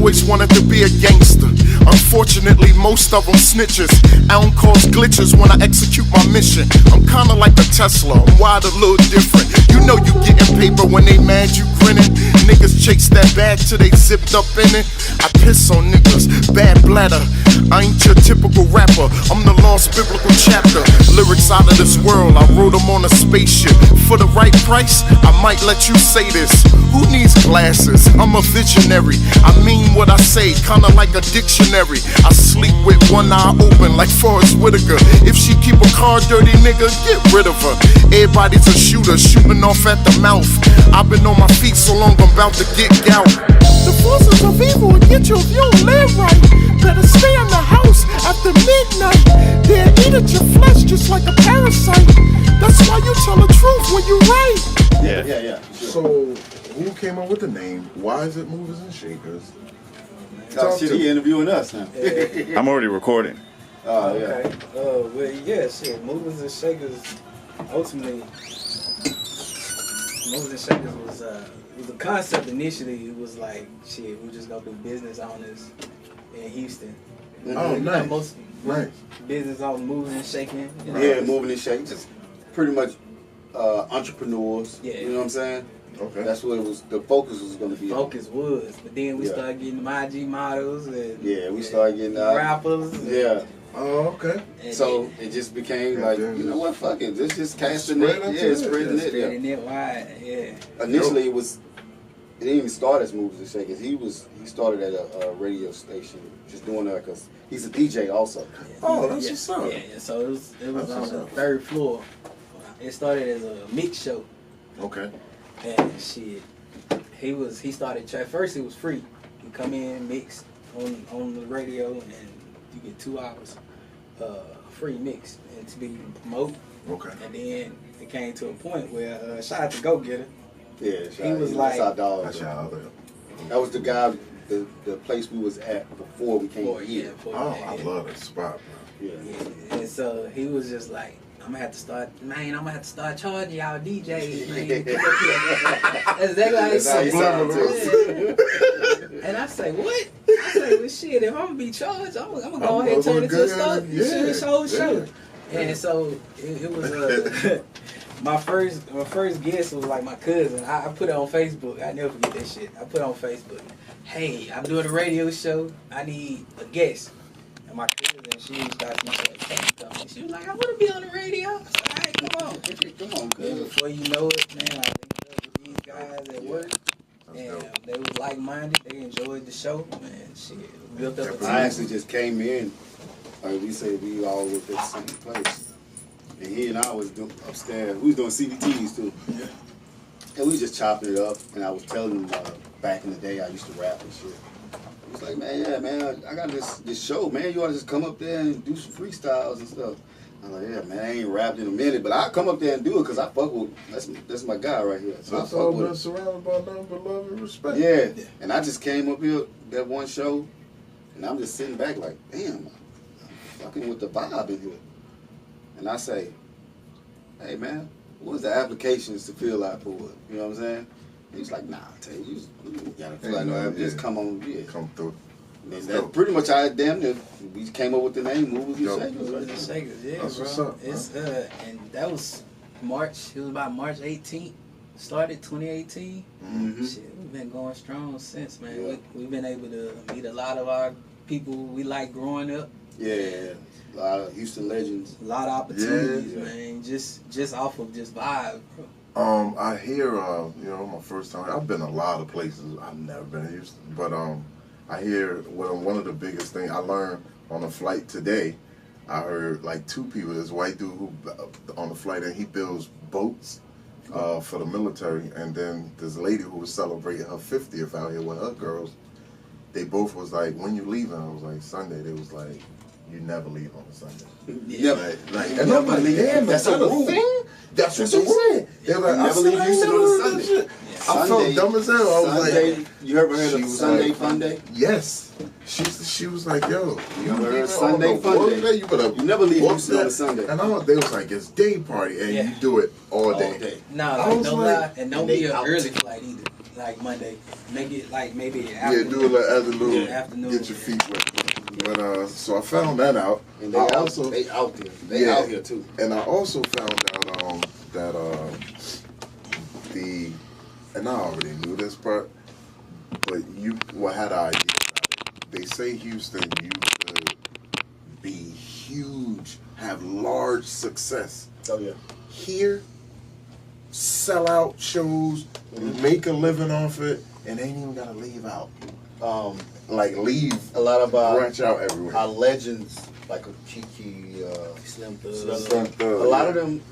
always wanted to be a gangster. Unfortunately, most of them snitches. I don't cause glitches when I execute my mission. I'm kinda like a Tesla, I'm wired a little different. You know you getting paper when they mad, you grinning. Niggas chase that bag till they zipped up in it. I piss on niggas, bad bladder. I ain't your typical rapper, I'm the lost biblical chapter. Lyrics out of this world, I wrote them on a spaceship. For the right price, I might let you say this. Who needs glasses? I'm a visionary. I mean what I say, kinda like a dictionary. I sleep with one eye open like Forrest Whitaker. If she keep a car dirty, nigga, get rid of her. Everybody's a shooter, shooting off at the mouth. I've been on my feet so long, I'm about to get gout. The forces of evil will get you if you don't live right. Better stay in the house after midnight. They'll eat at your flesh just like a parasite. That's why you tell the truth when you write. Yeah. So, who came up with the name? Why is it Movers and Shakers? Shit, he interviewing us now. I'm already recording. Oh, yeah. Okay. Well, yeah, shit. Movers and Shakers, ultimately, Movers and Shakers was the concept initially. It was like, shit, we're just gonna do business owners in Houston. Oh, You know, nice. most Nice. business owners moving and shaking. You know? Yeah, moving and shaking. Just pretty much entrepreneurs. Yeah. You know what I'm saying? Okay. That's what it was. The focus was going to be. Focus was, but then we started getting the IG models and We started getting out. rappers. Yeah. Oh, okay. And So it just became like, you know what? Fuck it. Let's just cast the net. Yeah, spreading it. spreading it wide. Yeah. Initially, it didn't even start as Movers and Shakers. He started at a radio station, just doing that because he's a DJ also. Oh, that's what's up. Yeah. So it was That's on what's the up. 3rd floor. It started as a mix show. Okay. And shit, he started. At first, it was free. You come in, mix on the radio, and you get 2 hours free mix and to be promote. Okay. And then it came to a point where shout out to Go Getter. Yeah, He was like- that's our dog. That's your other. That was the guy, the place we was at before we came here. Oh, I love that spot, bro. Yeah. Yeah. And so he was just like, I'm gonna have to start charging y'all DJs, man. That's exactly how he That's how he sound, said. And I say, what? I say, well, shit, if I'm gonna be charged, I'm gonna go ahead and turn it to a show. And so it was my first guest was like my cousin. I put it on Facebook. I never forget that shit. I put it on Facebook. Hey, I'm doing a radio show. I need a guest. And my cousin, she was got me something. She was like, I want to be on the radio. I said, all right, come on. Come on, And cuz. before you know it, man, I linked up with these guys at work. And they was like-minded. They enjoyed the show. Man, shit, built up a team. I actually just came in. Like we say, we all was at the same place. And he and I was doing upstairs. We was doing CBTs too. Yeah. And we was just chopping it up. And I was telling him back in the day I used to rap and shit. He was like, man, I got this show, man. You ought to just come up there and do some freestyles and stuff. I'm like, yeah, man, I ain't rapped in a minute, but I'll come up there and do it because I fuck with, that's my guy right here. So That's I all fuck with been him. surrounded by nothing but love and respect. Yeah. And I just came up here that one show, and I'm just sitting back like, damn, I'm fucking with the vibe in here. And I say, hey, man, what's the applications to fill out for it? You know what I'm saying? And he's like, nah, I tell you gotta fill out no app. Just come on, Come through. And that's pretty much how it damn near. We came up with the name Movers and Shakers. Movers Right? and Shakers, yeah, That's bro. what's up, It's and that was March. It was about March 18th. Started 2018. Mm-hmm. Shit, we've been going strong since, man. Yeah. We've been able to meet a lot of our people we like growing up. Yeah, a lot of Houston legends. A lot of opportunities, Yeah. man. Just off of just vibe, bro. I hear, my first time, I've been a lot of places. I've never been to Houston, but I hear one of the biggest things I learned on a flight today. I heard like 2 people. This white dude who on the flight, and he builds boats for the military, and then this lady who was celebrating her 50th out here with her girls. They both was like, when you leaving? I was like, Sunday. They was like, you never leave on a Sunday. Yeah. And I'm like, damn, That's that's a a rule. thing? That's what they said. They were like, Never leave Houston on a Sunday. I felt dumb as hell. I was Sunday, like, you ever heard she of was Sunday like, Fun Day? yes. She was like, yo, You ever heard leaving of Sunday on the Fun work Day? You better You never leave book Houston on that. a Sunday. And they was like, it's day party, and you do it all day. No, I like, was no like- lie, and don't And be they an out. early flight either. like Monday. Make it like maybe Yeah, do it like afternoon. Afternoon. Get your feet wet. But so I found that out. And they out there. They out here too. And I also found out that and I already knew this part, but had an idea about it. They say Houston, you could be huge, have large success. Oh yeah. Here, sell out shows, make a living off it, and ain't even gotta leave out. Leave a lot of branch out everywhere. Our legends like a Kiki, Slim Thug. A lot of them,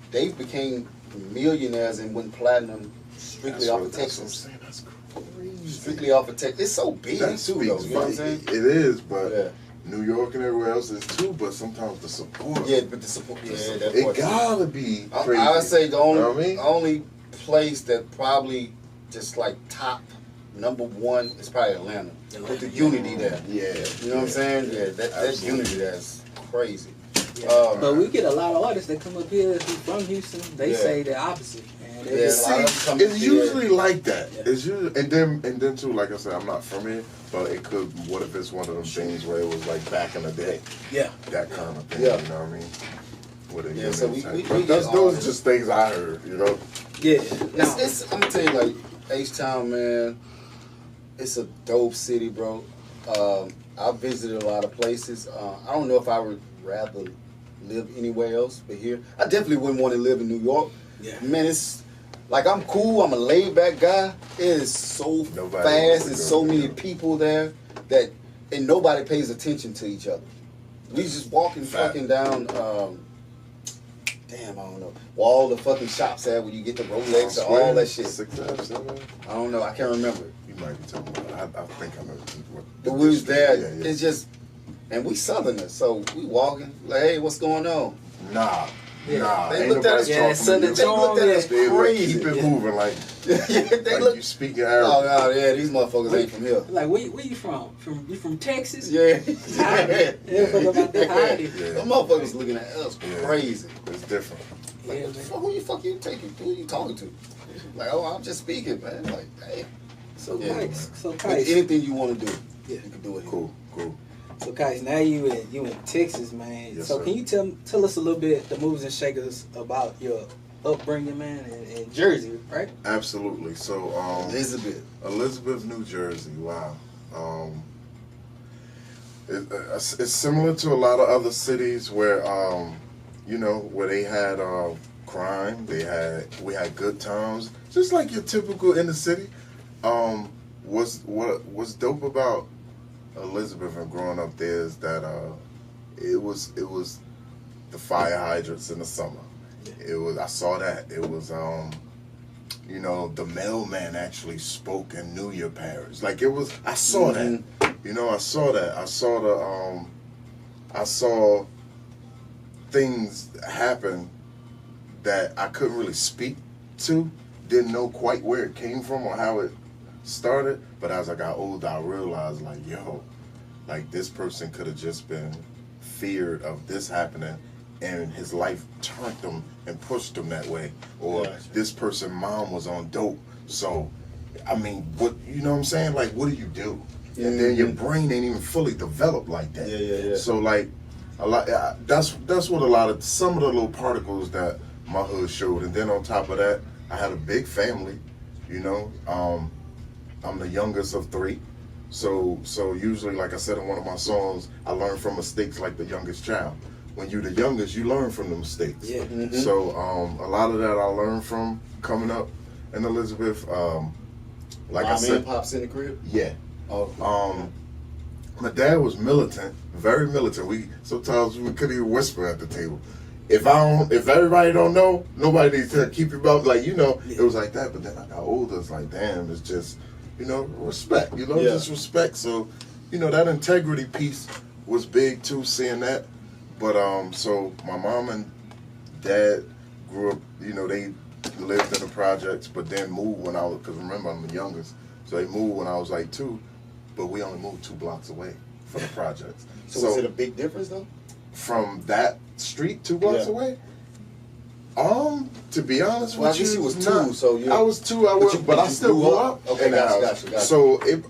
they became millionaires and went platinum strictly off of Texas. That's crazy. Strictly off of Texas. It's so big too, though. You know what I'm saying? It is, but New York and everywhere else is too. But sometimes the support. Yeah, but the support. Yeah, that it part gotta be crazy. I would say the only You know what I mean? only place that probably just like top #1 is probably Atlanta. With the unity there. Yeah. You know what I'm saying? Yeah, that unity that's crazy. Yeah. But we get a lot of artists that come up here who from Houston. They say the opposite. And they it's usually like that. Yeah. It's usually, and then too, like I said, I'm not from here, but it could. What if it's one of them things where it was like back in the day? Yeah. That kind of thing. Yeah. You know what I mean? With it, so we those are just things I heard. You know? Yeah. I'm gonna tell you, like H-Town, man. It's a dope city, bro. I've visited a lot of places. I don't know if I would rather live anywhere else but here. I definitely wouldn't want to live in New York. Yeah. Man, it's like I'm cool. I'm a laid back guy. It is so fast. There's so many people there and nobody pays attention to each other. We just walking fucking down. Damn, I don't know. Where all the fucking shops at where you get the Rolex or all that shit. 6th Ave, 7th Ave? I don't know. I can't remember. You might be talking about it. I think I know what. But we was there. Yeah. It's just, and we Southerners, so we walking like, hey, what's going on? Nah. They looked at us. They looked at us crazy. Keep it moving like. They like look. You speaking Arabic. Oh no, yeah, these motherfuckers ain't from here. Like, where you from? You from Texas? Yeah. Howdy. Them motherfuckers looking at us crazy. It's different. Like, who you taking? Who you talking to? Like, oh, I'm just speaking, man. Like, hey. So But KICE. anything you want to do, you can do it. Cool. So KICE, now you in Texas, man. Yes, so sir. can you tell us a little bit, the movers and shakers, about your upbringing, man, in Jersey, right? Absolutely. So Elizabeth, New Jersey. Wow. It's similar to a lot of other cities where where they had crime. We had good times, just like your typical inner city. What's dope about Elizabeth and growing up there is that it was the fire hydrants in the summer. I saw that. It was the mailman actually spoke and knew your parents. Like it was. I saw that. I saw that. I saw things happen that I couldn't really speak to. Didn't know quite where it came from or how it started, but as I got older, I realized, like, this person could have just been feared of this happening, and his life turned him and pushed him that way. Or this person's mom was on dope. So, I mean, what you know what I'm saying? Like, what do you do? And then your brain ain't even fully developed like that. Yeah. So, like, a lot. That's what some of the little particles that my hood showed, and then on top of that, I had a big family. I'm the youngest of 3. So usually, like I said in one of my songs, I learn from mistakes like the youngest child. When you're the youngest, you learn from the mistakes. Yeah. Mm-hmm. So a lot of that I learned from coming up in Elizabeth. Like I said, pops in the crib. Yeah. Oh. My dad was militant, very militant. Sometimes we couldn't even whisper at the table. If everybody don't know, nobody needs to keep your mouth. Like, it was like that. But then I got older. It's like, damn, it's just, respect. Just respect. So, that integrity piece was big too, seeing that. But so my mom and dad grew up. They lived in the projects, but then moved when because remember I'm the youngest, so they moved when I was like 2. But we only moved 2 blocks away from the projects. So was it a big difference though? From that street 2 blocks away? To be honest Well, I with you, guess you was nah, 2, so you. I was 2. But I still grew up. Okay, in the house. gotcha. So it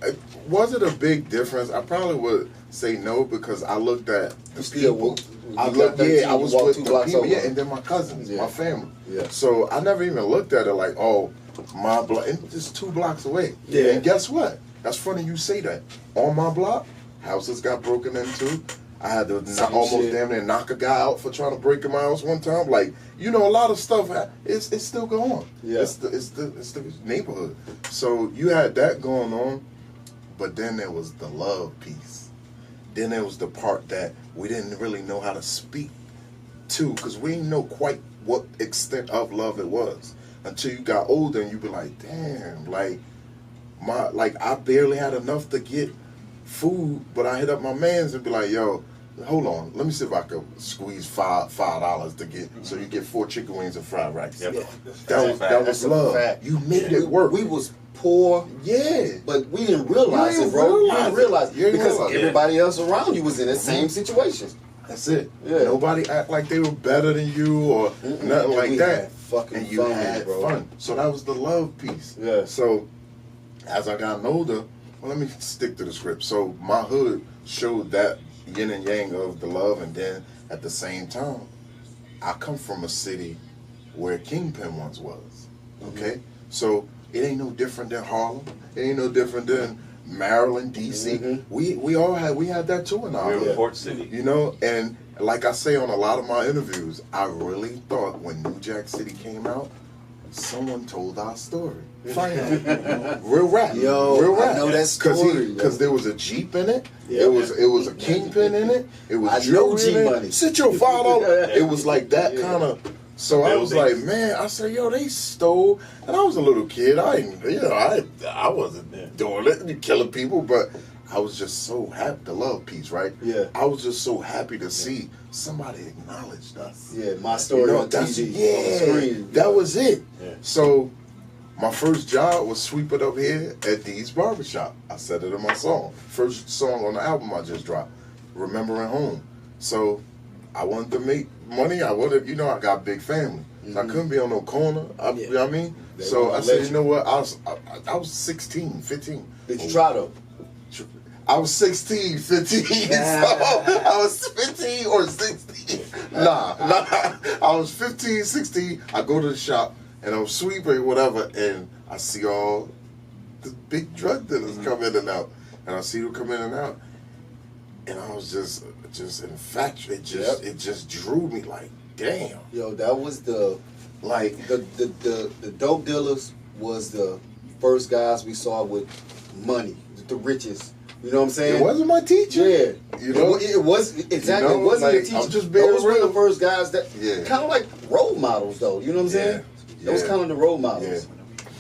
was it a big difference? I probably would say no because I looked at the people. I was with the people, yeah, and then my cousins, my family. Yeah. So I never even looked at it like, oh, my block, it's just 2 blocks away. Yeah. And guess what? That's funny you say that. On my block, houses got broken into. I had to almost damn near knock a guy out for trying to break in my house one time. Like, you know, a lot of stuff, it's still going on. Yeah. It's the neighborhood. So you had that going on, but then there was the love piece. Then there was the part that we didn't really know how to speak to because we didn't know quite what extent of love it was until you got older and you be like, damn, like I barely had enough to get food, but I hit up my mans and be like, yo, hold on, let me see if I could squeeze $5 to get so you get 4 chicken wings and fried rice. Yep. That was love. You made it work. We was poor, but we didn't realize it, bro. We didn't realize it because everybody else around you was in the same situation. That's it. Yeah. Nobody act like they were better than you or nothing like that. And you had fun. So that was the love piece. Yeah. So as I got older, well, let me stick to the script. So my hood showed that yin and yang of the love, and then at the same time, I come from a city where Kingpin once was. Okay? So it ain't no different than Harlem. It ain't no different than Maryland, DC. We had that too in our We're Port City. You know, and like I say on a lot of my interviews, I really thought when New Jack City came out, someone told our story. Finally. Real rap. Real rap. I know that story. Because there was a Jeep in it. It was a Kingpin in it. It was G money. Sit your $5. It was like that kind of. So I was like, man, I said, yo, they stole. And I was a little kid. I wasn't doing it, killing people, but I was just so happy, the love piece, right? Yeah. I was just so happy to see somebody acknowledged us. Yeah, my story on TV, on the screen. That was it. Yeah. So my first job was sweeping up here at Dee's Barbershop. I said it in my song. First song on the album I just dropped, Remembering Home. So I wanted to make money. I got a big family. So I couldn't be on no corner. You know what I mean? So I said, you know what? I was 16, 15. Did you try though? I was 16, 15. So I was 15 or 16. Nah. I was 15, 16. I go to the shop and I'm sweeping whatever, and I see all the big drug dealers come in and out. And I see them come in and out. And I was just infatuated. It just drew me like, damn. Yo, that was the dope dealers was the first guys we saw with money, the richest. You know what I'm saying? It wasn't my teacher. Yeah. You know? It was exactly. You know, it wasn't like, your teacher. I'm just being Those were real. the first guys that kind of like role models, though. You know what I'm saying? Those kind of the role models.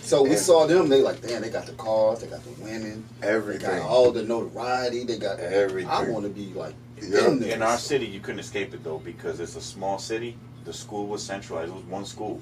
So we saw them. They like, damn, they got the cars, they got the women, everything, they got all the notoriety, they got everything. I want to be like in our city. You couldn't escape it though because it's a small city. The school was centralized. It was one school.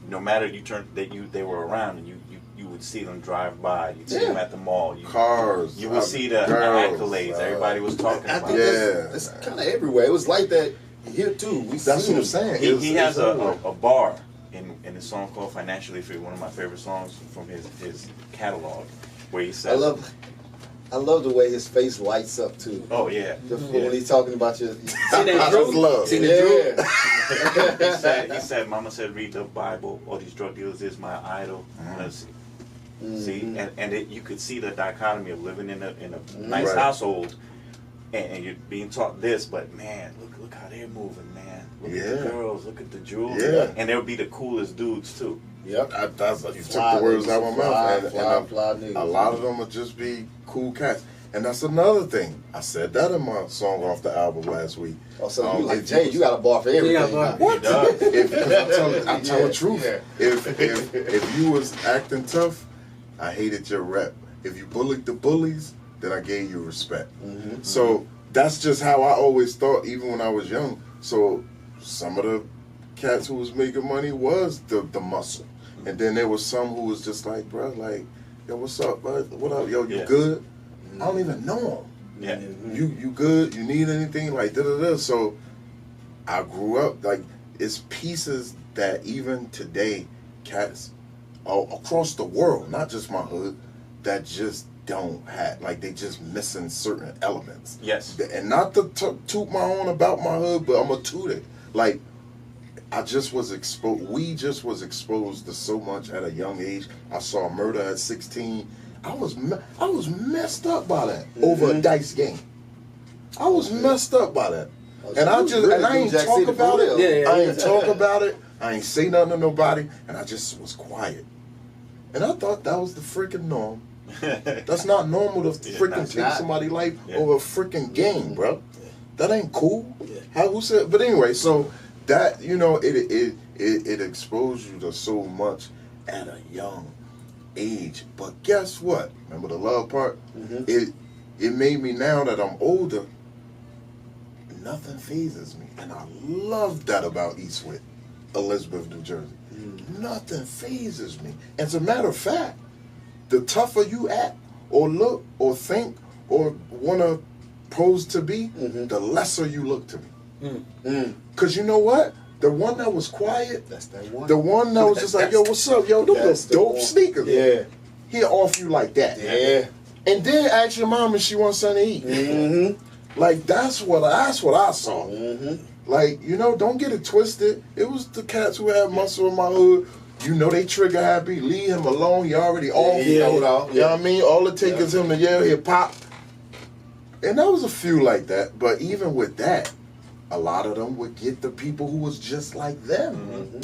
No matter they were around, and you would see them drive by. You'd see them at the mall. Cars. You would see the accolades. Everybody was talking about. It's kind of everywhere. It was like that here too. That's what I'm saying. He has a bar in a song called "Financially Free," one of my favorite songs from his catalog, where he says, I love the way his face lights up too. Oh yeah, when he's talking about your see that love. See he said, "Mama said read the Bible. All these drug dealers is my idol." See, and you could see the dichotomy of living in a nice household, and you're being taught this, but man, look how they're moving, man. Look at the girls, look at the jewelry, and they'll be the coolest dudes too. Yep, you took the words out of my mouth, and a lot of them will just be cool cats. And that's another thing. I said that in my song off the album last week. Oh, so you like Jay? You got a bar for everything. What? I tell the truth. If you was acting tough, I hated your rep. If you bullied the bullies, then I gave you respect. So that's just how I always thought, even when I was young. So some of the cats who was making money was the muscle, and then there was some who was just like, bro, like, yo, what's up, bud? What up, yo? You good? I don't even know him. Yeah. You good? You need anything? Like da da da. So I grew up like it's pieces that even today, cats across the world, not just my hood, that just don't have, like, they just missing certain elements. Yes. And not to toot my own about my hood, but I'm gonna toot it. Like, I just was exposed. We just was exposed to so much at a young age. I saw murder at 16. I was messed up by that over a dice game. I was messed up by that, and I ain't talk about it. I ain't talk about it. I ain't say nothing to nobody, and I just was quiet. And I thought that was the freaking norm. That's not normal to freaking take somebody's life over a freaking game, bro. That ain't cool. Who said? But anyway, so. That, you know, it exposed you to so much at a young age. But guess what? Remember the love part? It made me, now that I'm older, nothing phases me. And I love that about Eastwood, Elizabeth, New Jersey. Nothing phases me. As a matter of fact, the tougher you act or look or think or want to pose to be, the lesser you look to me. Cause you know what? The one that was quiet, that's that one. The one that was just like, yo, what's up, yo? Those dope sneakers. Yeah. He'll off you like that. Yeah. And then ask your mom if she wants something to eat. Like that's what I saw. Like, you know, don't get it twisted. It was the cats who had muscle in my hood. You know they trigger happy. Leave him alone. He already off. You know what I mean? All it takes is him to yell, he'll pop. And there was a few like that. But even with that, a lot of them would get the people who was just like them.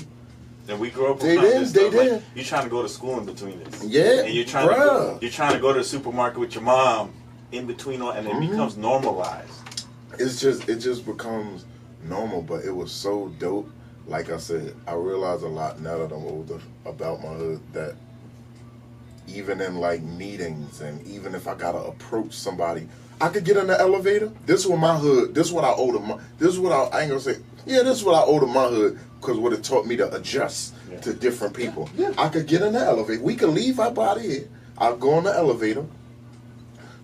And we grew up. They did. Like, you're trying to go to school in between this. Yeah. And you're trying to go to the supermarket with your mom in between all, and it becomes normalized. It just becomes normal. But it was so dope. Like I said, I realize a lot now that I'm older about my hood, that even in like meetings and even if I gotta approach somebody, I could get in the elevator. This is what my hood. This is what I owe to my. This is what I ain't gonna say. Yeah, this is what I owe to my hood because what it taught me to adjust to different people. I could get in the elevator. We could leave our body here. I'll go in the elevator.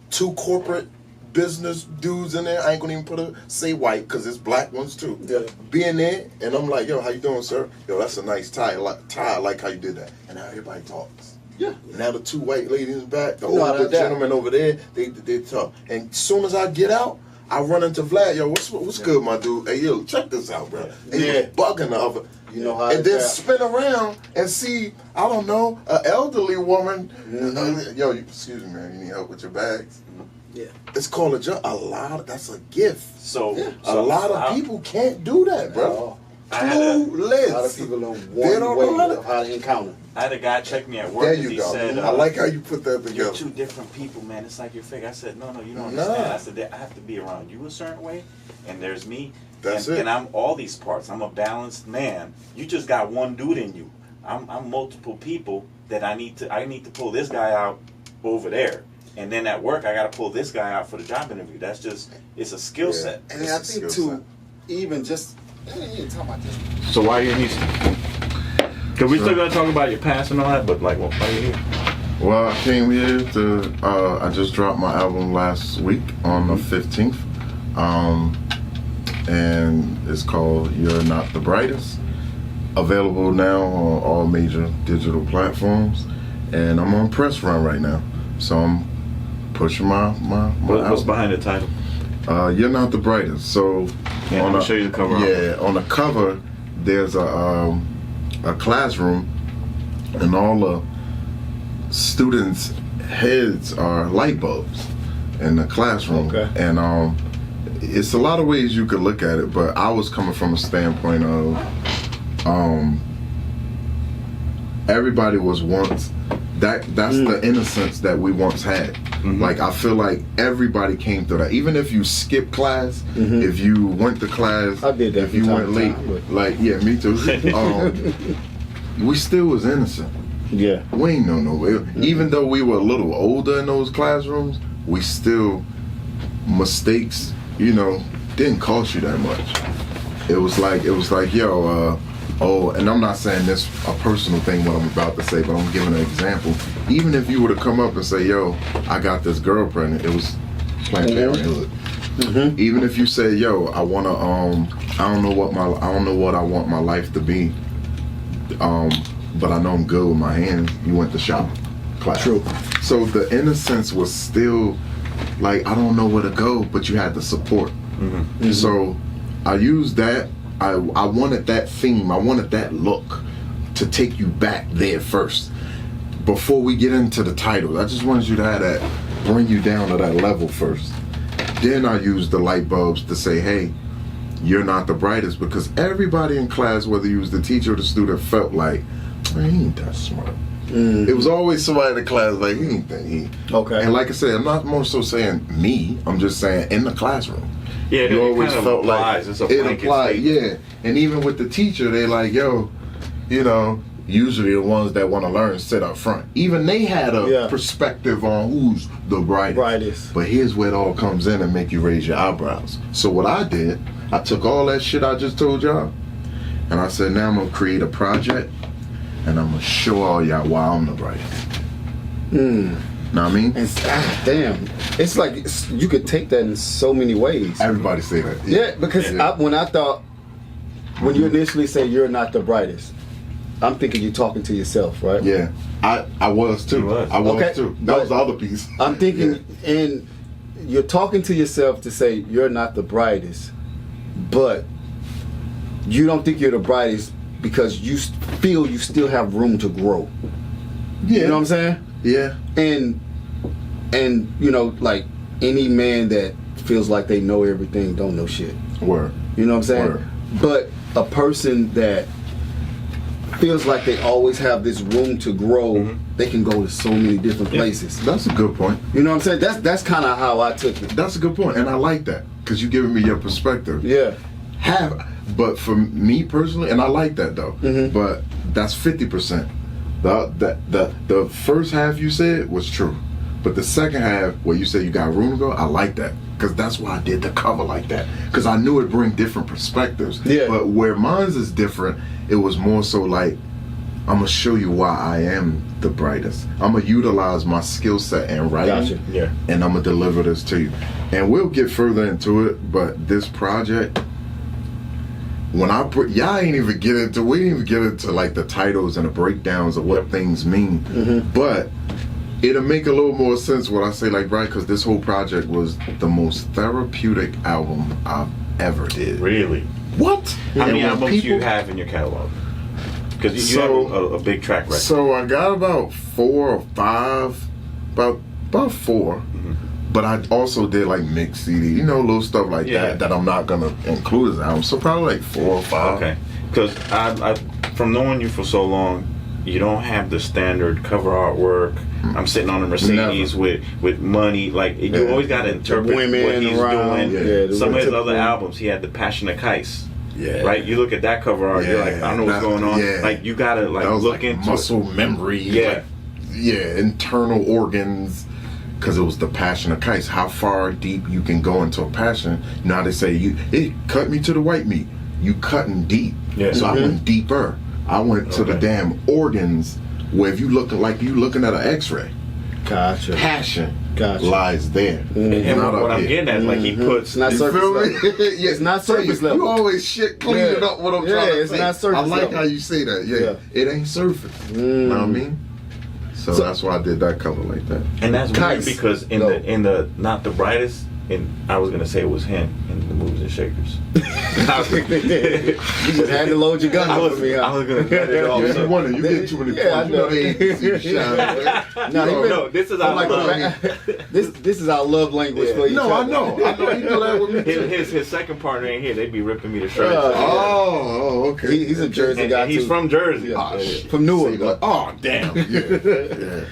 2 corporate business dudes in there. I ain't gonna even say white because it's black ones too. Be in there and I'm like, yo, how you doing, sir? Yo, that's a nice tie. I like how you did that. And now everybody talks. Now the 2 white ladies back, the older gentleman over there, they talk. And as soon as I get out, I run into Vlad. Yo, what's good, my dude? Hey, yo, check this out, bro. And he was bugging the other. You know how. And then spin around and see, I don't know, an elderly woman. Yo, excuse me, man. You need help with your bags? It's called that's a gift. So a lot of people can't do that, bro. Clueless. A lot of people don't know how to encounter. I had a guy check me at work. There you go. Said, I like how you put that together. You're 2 different people, man. It's like you're fake. I said, no, you don't understand. I said, I have to be around you a certain way, and there's me. And I'm all these parts. I'm a balanced man. You just got one dude in you. I'm multiple people that I need to pull this guy out over there. And then at work, I got to pull this guy out for the job interview. That's just, it's a skill set. And I think, too, even just, talking about this. So why are you in Houston? Because we still going to talk about your past and all that, but like, why are you here? Well, I came here to, I just dropped my album last week on the 15th. And it's called You're Not the Brightest. Available now on all major digital platforms. And I'm on press run right now. So I'm pushing my What's album. behind the title? You're Not the Brightest. So I'll show you the cover. On the cover, there's a classroom, and all the students' heads are light bulbs in the classroom. And it's a lot of ways you could look at it, but I was coming from a standpoint of everybody was once that's the innocence that we once had. Like, I feel like everybody came through that. Even if you skipped class, if you went to class, I did that if you went late, like, yeah, me too. We still was innocent. Yeah. We ain't know no way. Even though we were a little older in those classrooms, we still, mistakes, you know, didn't cost you that much. It was like, yo, and I'm not saying this a personal thing what I'm about to say, but I'm giving an example. Even if you were to come up and say, yo, I got this girl pregnant, it was Planned Parenthood. Even if you say, yo, I wanna I don't know what I want my life to be, but I know I'm good with my hands. You went to shop class. True. So the innocence was still like, I don't know where to go, but you had the support. So I used that. I wanted that theme. I wanted that look to take you back there first. Before we get into the titles, I just wanted you to have that, bring you down to that level first. Then I used the light bulbs to say, hey, you're not the brightest, because everybody in class, whether you was the teacher or the student, felt like, man, he ain't that smart. It was always somebody in the class like, he ain't that. Okay. And like I said, I'm not more so saying me, I'm just saying in the classroom. Yeah, You always kind of felt applies. like It's a it blanket applied, statement. yeah. And even with the teacher, they like, yo, you know, usually the ones that want to learn sit up front. Even they had a perspective on who's the brightest. But here's where it all comes in and make you raise your eyebrows. So what I did, I took all that shit I just told y'all, and I said, now I'm gonna create a project, and I'm gonna show all y'all why I'm the brightest. Know what I mean? And damn, it's like you could take that in so many ways. Everybody say that. Yeah, because when you initially say you're not the brightest, I'm thinking you're talking to yourself, right? Yeah, I was too. I was too. That was the other piece. I'm thinking, and you're talking to yourself to say you're not the brightest, but you don't think you're the brightest because you feel you still have room to grow. Yeah. You know what I'm saying? Yeah. And you know, like any man that feels like they know everything don't know shit. Word. You know what I'm saying? Word. But a person that feels like they always have this room to grow, they can go to so many different places. That's a good point. You know what I'm saying? That's kind of how I took it. That's a good point, and I like that because you're giving me your perspective. Yeah. But for me personally, and I like that though. But that's 50%. The first half you said was true, but the second half where you said you got room to go, I like that because that's why I did the cover like that, because I knew it'd bring different perspectives. Yeah. But where mine's is different, it was more so like, I'm gonna show you why I am the brightest. I'm gonna utilize my skill set in writing, and I'm gonna deliver this to you. And we'll get further into it, but this project, when I put, we didn't even get into like the titles and the breakdowns of what things mean, but it'll make a little more sense when I say like, right, because this whole project was the most therapeutic album I've ever did. Really? What? How many albums do you have in your catalog? Because you have a big track record. So I got about 4 or 5, about 4. But I also did like mix CD, you know, little stuff like that I'm not gonna include as album. So probably like 4 or 5. Okay, because I from knowing you for so long, you don't have the standard cover artwork. I'm sitting on a Mercedes with money. Like you always got to interpret what he's doing. Some of his other albums, he had the Passion of KICE. Yeah. Right. You look at that cover art, you're like, I don't know what's going on. Yeah. Like you gotta like look into muscle memory. Yeah. Internal organs. Because it was the Passion of KICE. How far deep you can go into a passion. Now they say it cut me to the white meat. You cutting deep. Yeah. So I went deeper. I went to the damn organs where if you looking like you looking at an X-ray. Gotcha. Passion lies there. And what I'm getting at, like he puts, it's not surface level. It's not surface level. You always shit cleaning up what I'm trying to say. It's not surface level. I like how you say that. Yeah. It ain't surface. You know what I mean? So that's why I did that cover like that. And that's weird because in the not the brightest, and I was gonna say it was him in the Movers and Shakers. You just had to load your gun over me. I was gonna cut it off. You wonder, you get too many points. I know. No, this is our this is our love language for each other. I know. You know that with me too. His second partner ain't here. They be ripping me to shreds. Okay. He's a Jersey guy and he's too. from Jersey. From Newark. Oh damn. Yeah.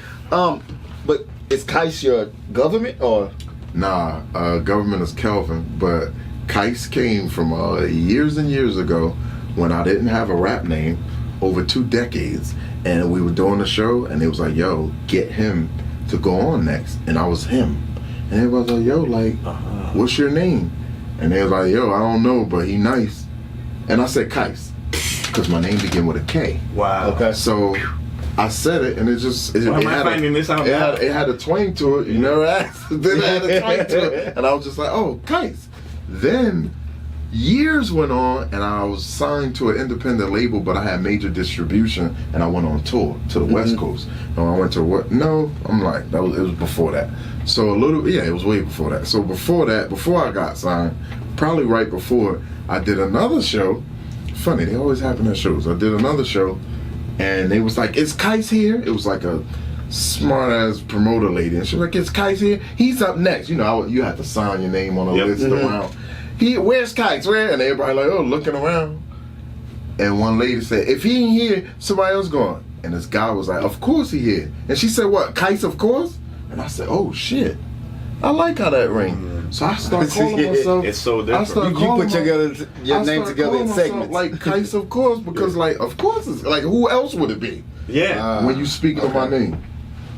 But is KICE your government or? Nah, government is Kelvin, but KICE came from years and years ago when I didn't have a rap name, over 2 decades, and we were doing a show, and it was like, yo, get him to go on next, and I was him, and everybody was like, yo, like, what's your name? And they was like, yo, I don't know, but he nice, and I said KICE, because my name began with a K. Wow. Okay. So I said it, and it just it, Why it am I had finding this out now? it had a twang to it. You never asked. Then it had a twang to it, and I was just like, oh, KICE. Then years went on, and I was signed to an independent label, but I had major distribution, and I went on tour to the West Coast. No, I went to what? No, I'm like it was before that. So it was way before that. So before that, before I got signed, probably right before, I did another show. Funny, they always happen at shows. I did another show, and they was like, "Is KICE here?" It was like a smart ass promoter lady, and she was like, "Is KICE here? He's up next." You know, you have to sign your name on a list around. Where's KICE? Where? And everybody like, oh, looking around. And one lady said, if he ain't here, somebody else going. And this guy was like, of course he here. And she said, what? KICE of course? And I said, oh shit, I like how that ring. So I started calling myself. It's so different. You put your name together in segments. Like KICE of course, because like of course it's like who else would it be? Yeah. When you speak of my name.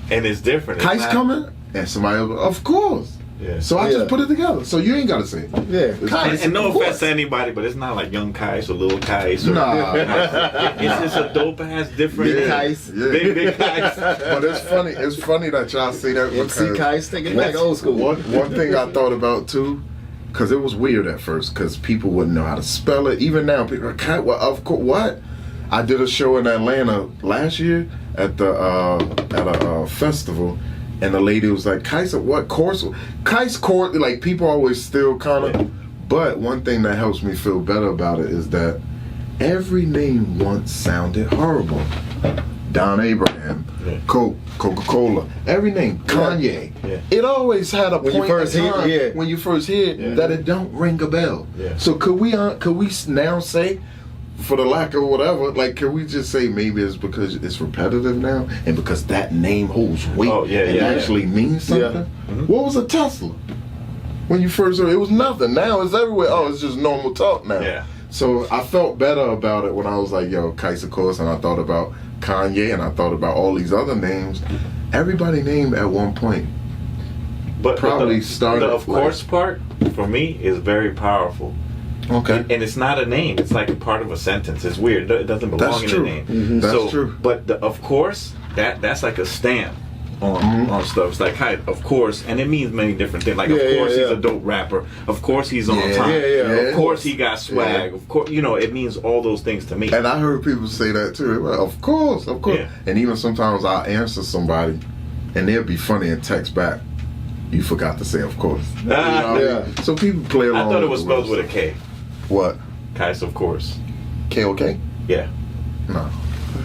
And it's different. KICE coming? And somebody else, of course. Yeah. So I just put it together. So you ain't got to say it. Yeah. KICE, and no of course. offense to anybody, but it's not like young KICE or little KICE. Or, Nah. it's just a dope ass different. Big KICE. Yeah. Big KICE. But it's funny. It's funny that y'all say that MC because KICE, take it back old school. one thing I thought about too, because it was weird at first, because people wouldn't know how to spell it. Even now, people are like, well, of course, what? I did a show in Atlanta last year at a festival. And the lady was like, KICE, what course? KICE course, like people always still kind of. But one thing that helps me feel better about it is that every name once sounded horrible. Don Abraham, Coca-Cola, every name, Kanye. Yeah. It always had a When point you first in hear time it, when you first hear it that it don't ring a bell. Yeah. So could we now say, for the lack of whatever, like, can we just say maybe it's because it's repetitive now, and because that name holds weight and actually means something? Yeah. Mm-hmm. What was a Tesla? When you first heard it, was nothing. Now it's everywhere. Oh, it's just normal talk now. Yeah. So I felt better about it when I was like, yo, KICE of course, and I thought about Kanye, and I thought about all these other names. Everybody named at one point. But Probably the, started the of course part for me is very powerful. Okay. And it's not a name. It's like a part of a sentence. It's weird. It doesn't belong That's in true. a name. Mm-hmm. That's true. But the, of course, that's like a stamp on stuff. It's like, hi, of course, and it means many different things. Like, of course, he's a dope rapper. Of course, he's on time. Of course, he got swag. Of course, it means all those things to me. And I heard people say that too. They were like, of course. Yeah. And even sometimes I'll answer somebody, and they'll be funny and text back, you forgot to say of course. You know what I mean? So people play along. I thought it was the spelled words. with a K. What? KICE, of course. K-O-K? Yeah. No.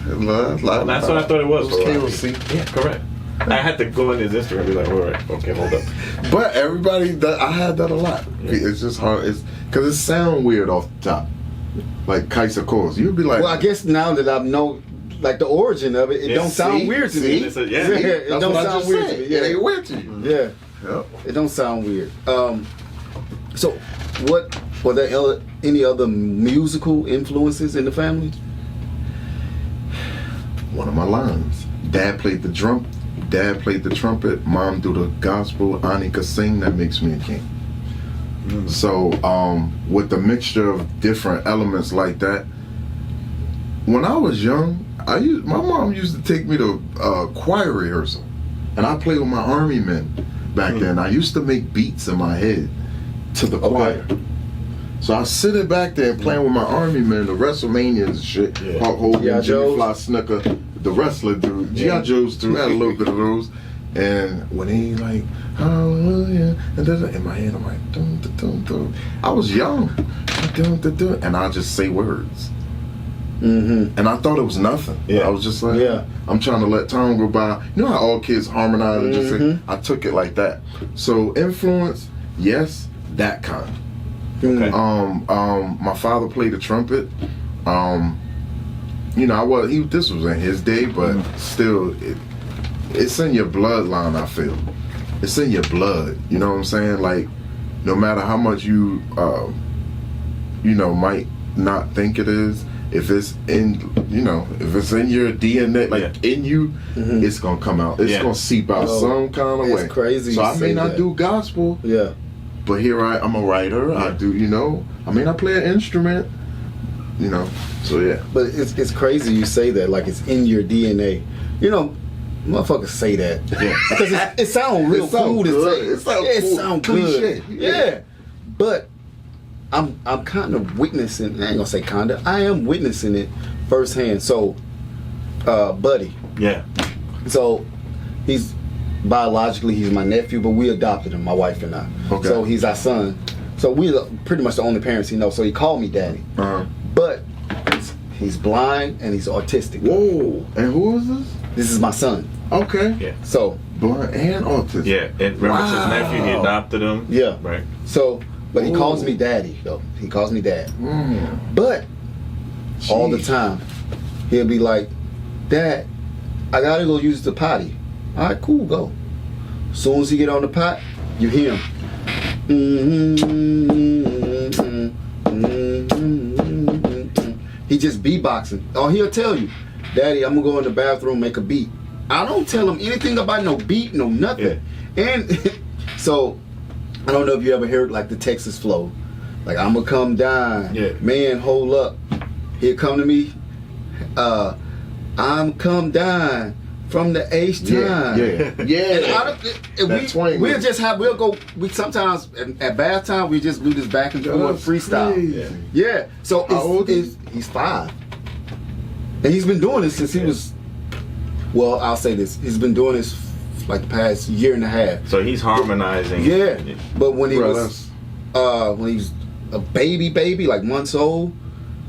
That's what I thought it was. It was K-O-C. Yeah, correct. I had to go on his Instagram and be like, all right, okay, hold up. But everybody, I had that a lot. It's just hard. It's because it sound weird off the top. Like KICE of course. You'd be like, Well, I guess now that I know, like, the origin of it, it don't sound weird to me. It's a- It that's don't what I sound just weird said. to me. It ain't weird to you. Yeah. Yep. It don't sound weird. So, what were there any other musical influences in the family? One of my lines. Dad played the trumpet. Mom do the gospel. Auntie could sing. That makes me a king. So, with the mixture of different elements like that, when I was young, my mom used to take me to choir rehearsal, and I played with my army men back then. I used to make beats in my head to the choir. So I sit it back there and playing with my army men, the WrestleManias and shit. Hulk Hogan, Jimmy Fly Snooker, the wrestler dude, G.I. Joe's too, had a little bit of those. And when he like, hallelujah, and in my head I'm like, dun, dun, dun, dun. I was young, dun, dun, dun, and I just say words. And I thought it was nothing. I was just like, I'm trying to let time go by. You know how all kids harmonize and just say, I took it like that. So influence, yes, that kind. Okay. My father played the trumpet. This was in his day, but still, it's in your bloodline. I feel it's in your blood. You know what I'm saying? Like, no matter how much you might not think it is, if it's in your DNA, like in you, it's gonna come out. It's gonna seep out some kind of way. It's crazy. So I may not do gospel. But here I'm a writer. I do, I play an instrument. you know. So yeah. But it's crazy you say that, like it's in your DNA. You know, motherfuckers say that. Yeah. Because it sounds real cool to say. It sounds It cool. sounds good. Cliche. Yeah. But I'm kind of witnessing, I ain't gonna say kinda, I am witnessing it firsthand. So, Buddy. Yeah. So, he's biologically, he's my nephew, but we adopted him, my wife and I. Okay. So, he's our son. So, we're pretty much the only parents he knows. So, he called me daddy. Uh-huh. But he's blind and he's autistic. Whoa. And who is this? This is my son. Okay. Yeah. So, Blind and autistic. Yeah. And remember his nephew, he adopted him. yeah. Right. So, but he Ooh. calls me daddy, though. He calls me dad. Mm. But all the Jeez. time, he'll be like, Dad, I gotta go use the potty. All right, cool, go. As soon as he get on the pot, you hear him. He just beatboxing. Or he'll tell you, Daddy, I'm gonna go in the bathroom, make a beat. I don't tell him anything about no beat, no nothing. And so, I don't know if you ever heard like the Texas flow. Like, I'm gonna come down. Yeah. Man, hold up. He'll come to me. I'm come down from the H time. Yeah. Yeah. And That twang. we'll go, we sometimes at bath time, we just do this back and forth That's freestyle. crazy. Yeah. So How old is he's 5. And he's been doing this since he was, well, I'll say this. He's been doing this like the past year and a half. So he's harmonizing. Yeah. But when he Bro, was a baby, like months old,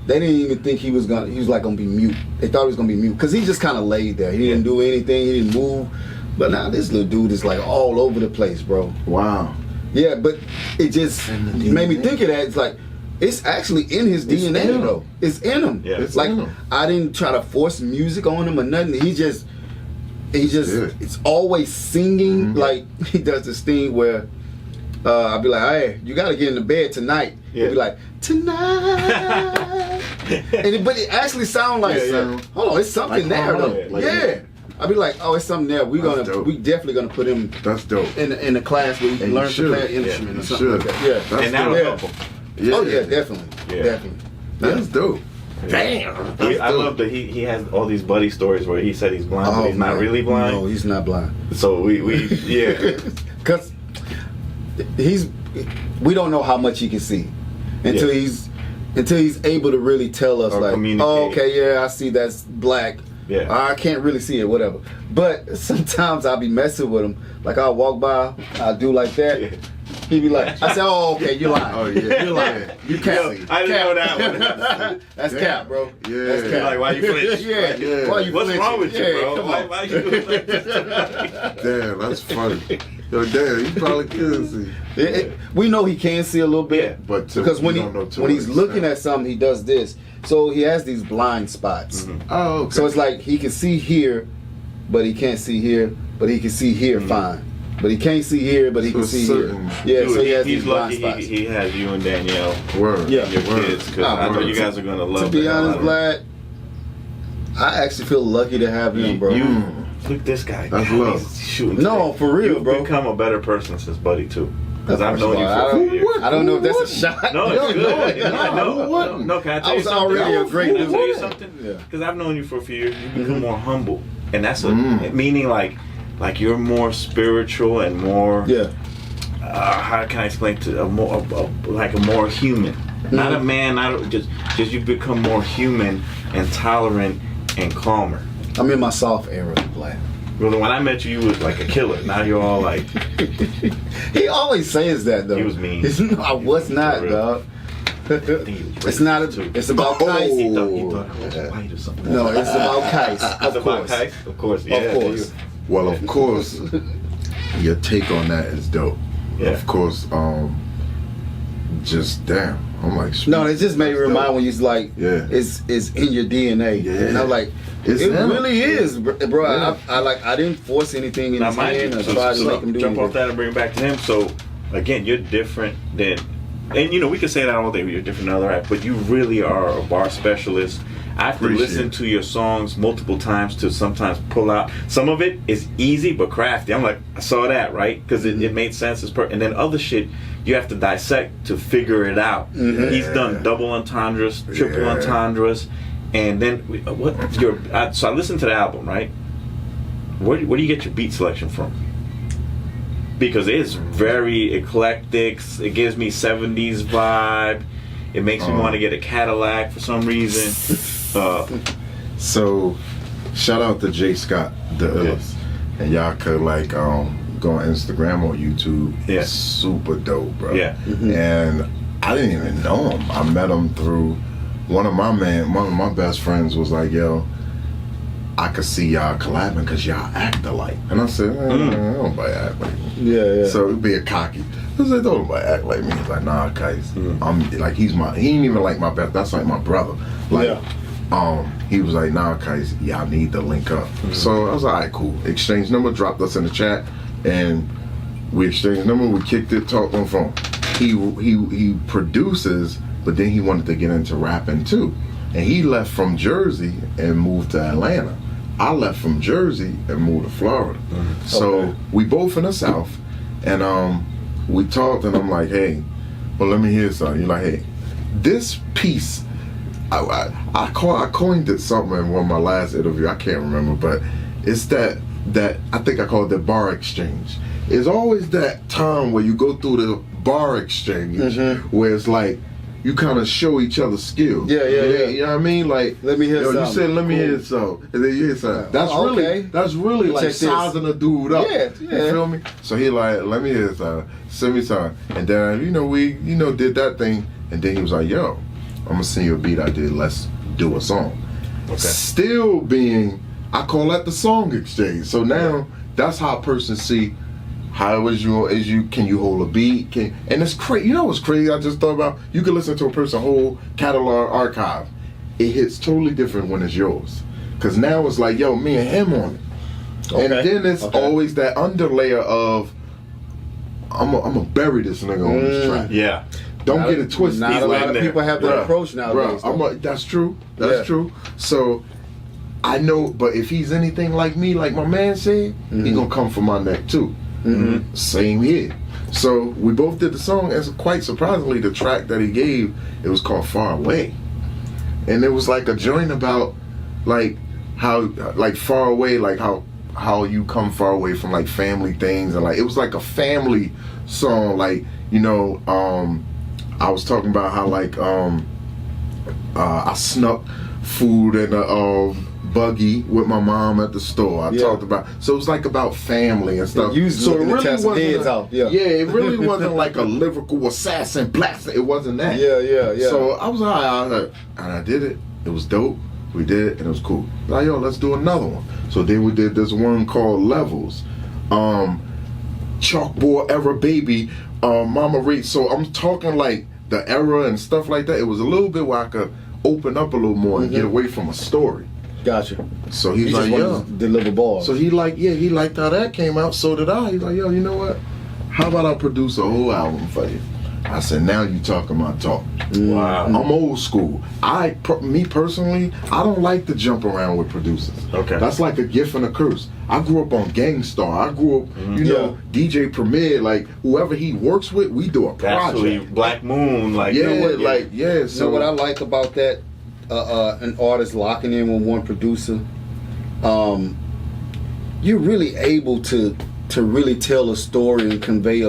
they didn't even think he was like gonna be mute. They thought he was gonna be mute because he just kind of laid there. He didn't do anything. He didn't move. But now this little dude is like all over the place, bro. Wow. Yeah, but it just And the made me DNA. think of that. It's like it's actually in his It's DNA in him. though. It's in him. Yeah. It's Like in him. I didn't try to force music on him or nothing. He just it's always singing. Mhm. Like he does this thing where I'll be like, hey, you gotta get in the bed tonight. Yeah. He'll be like, tonight. But it actually sounds like, Yeah. hold on, it's something Like there though. harmonic, like- Yeah. I'll be like, oh, it's something there. We dope. definitely gonna put him That's dope. in the class where he can And learn you to should. play an instrument You or something like should. that. Yeah. That's And that'll dope. help him. Oh yeah, definitely. Yeah. Definitely. That's dope. Damn. That's I dope. love that he has all these buddy stories where he said he's blind, but he's not man. really blind. No, he's not blind. So we yeah. Because we don't know how much he can see until he's able to really tell us, Or like, communicate. oh, okay, yeah, I see that's black. Yeah. I can't really see it, whatever. But sometimes I'll be messing with him. Like, I'll walk by, I'll do like that. Yeah. He'd be like, I said, oh, okay, you're lying. Oh yeah. You're lying. You cap. Yo, I didn't know that one. That's Damn. cap, bro. Yeah. That's cap. Like, why you flinch? Yeah. Yeah. Why you What's flinching? wrong with you, Yeah, bro? come Why, on. why you doing like this? Damn, that's funny. Yo, damn, you probably could see. We know he can see a little bit, Yeah, but because when don't know to when he's an looking extent. at something, he does this. So he has these blind spots. Mm-hmm. Oh, okay. So it's like he can see here, but he can't see here, but he can see here fine. But he can't see here, but he So can see certain- here. Yeah, Dude, so he has he's these blind lucky spots. he has you and Danielle, Word. Yeah. your Word. kids, because Oh, I know word. you guys are gonna love. To be the hell honest, out of it. Vlad, I actually feel lucky to have him, bro. Look at this guy. That's God, love. he's shooting. No, today. for real, You've bro. become a better person since Buddy too. Because I've First of known you all, for a few years. I don't know if that's a shot. No, it's No, good. no, I know. no, No, can I tell I you was something? already a great Can I tell you dude. something? Yeah. Because I've known you for a few years. You become more humble, and that's a Mm. meaning like you're more spiritual and more. Yeah. How can I explain to a more like a more human, not a man, just you become more human and tolerant and calmer. I'm in my soft era, Vlad. Well, when I met you, you was like a killer. Now you're all like, He always says that though. He was mean. I was not, For real. dog. I think he was It's not. racist, too. It's about Oh. KICE. He thought I was white or something. No, it's about KICE. It's Of about course. KICE? Of course, yeah. Of course. Well, of course, your take on that is dope. Yeah. Of course, just damn. I'm like, No, it just made me that's remind dope. when you like, Yeah. it's in your DNA. Yeah. And I'm like, It's it in 'em. really is, bro. Yeah. I didn't force anything in Now, his mind hand you, or try to so make him do jump off anything. that and bring it back to him. So, again, you're different than, and you know, we can say that all day. You're different than other acts, but you really are a bar specialist. I have to listen to your songs multiple times to sometimes pull out. Some of it is easy but crafty. I'm like, I saw that, right? Because it made sense. And then other shit, you have to dissect to figure it out. He's done double entendres, triple entendres, and then so I listened to the album, right? Where do you get your beat selection from? Because it's very eclectic. It gives me 70s vibe. It makes me want to get a Cadillac for some reason. So, shout out to J. Scott, the illest. And y'all could like go on Instagram or YouTube. Yeah. It's super dope, bro. Yeah. And I didn't even know him. I met him through one of my best friends was like, yo, I could see y'all collabing because y'all act alike. And I said, I don't nobody act like me. Yeah. So it'd be a cocky. I said, don't nobody act like me. He's like, nah, Kice. I'm like, he ain't even like my best. That's like my brother. Like, he was like, nah, Kice, y'all need to link up. So I was like, all right, cool. Exchange number, dropped us in the chat, and we exchanged number. We kicked it, talked on the phone. He produces, but then he wanted to get into rapping too, and he left from Jersey and moved to Atlanta. I left from Jersey and moved to Florida. So we both in the South, and we talked, and I'm like, hey, well, let me hear something. You're like, hey, this piece, I coined it something in one of my last interviews. I can't remember, but it's that I think I call it the bar exchange. It's always that time where you go through the bar exchange where it's like, you kind of show each other skills. Yeah. You know what I mean? Like, let me hear something. You said, let me hear something. And then you hear something. That's really like sizing a dude up. Yeah. You feel me? So he like, let me hear something. Send me something. And then, we did that thing. And then he was like, yo, I'm going to send you a beat I did. Let's do a song. Okay. Still being, I call that the song exchange. So now, that's how a person see, how is you can you hold a beat? And it's crazy. You know what's crazy? I just thought about, you can listen to a person's whole catalog archive. It hits totally different when it's yours. Because now it's like, yo, me and him on it. And then it's always that underlayer of, I'm gonna bury this nigga on this track. Yeah. Don't get it twisted. Not a lot of people have that approach nowadays. That's true. That's true. So I know, but if he's anything like me, like my man said, he gonna come for my neck too. Same here. So we both did the song, and quite surprisingly, the track that he gave, it was called Far Away. And it was like a joint about like how, like far away, like how you come far away from like family things, and like it was like a family song, like, I was talking about how like I snuck food in a buggy with my mom at the store. I talked about, so it was like about family and stuff. So it really wasn't it really wasn't like a lyrical assassin blast. It wasn't that. Yeah. So I was like, and I did it. It was dope. We did it, and it was cool. Like, yo, let's do another one. So then we did this one called Levels. Chalkboard Era Baby, Mama Ray. So I'm talking like the era and stuff like that. It was a little bit where I could open up a little more and get away from a story. Gotcha. So he's like, yo, deliver bars. So he liked how that came out. So did I. He's like, yo, you know what? How about I produce a whole album for you? I said, now you talking my talk. Wow. I'm old school. Me personally, I don't like to jump around with producers. Okay. That's like a gift and a curse. I grew up on Gangstar. I grew up, DJ Premier, like whoever he works with, we do a project. Absolutely. Black Moon, like So you know what I like about that? An artist locking in with one producer, you're really able to really tell a story and convey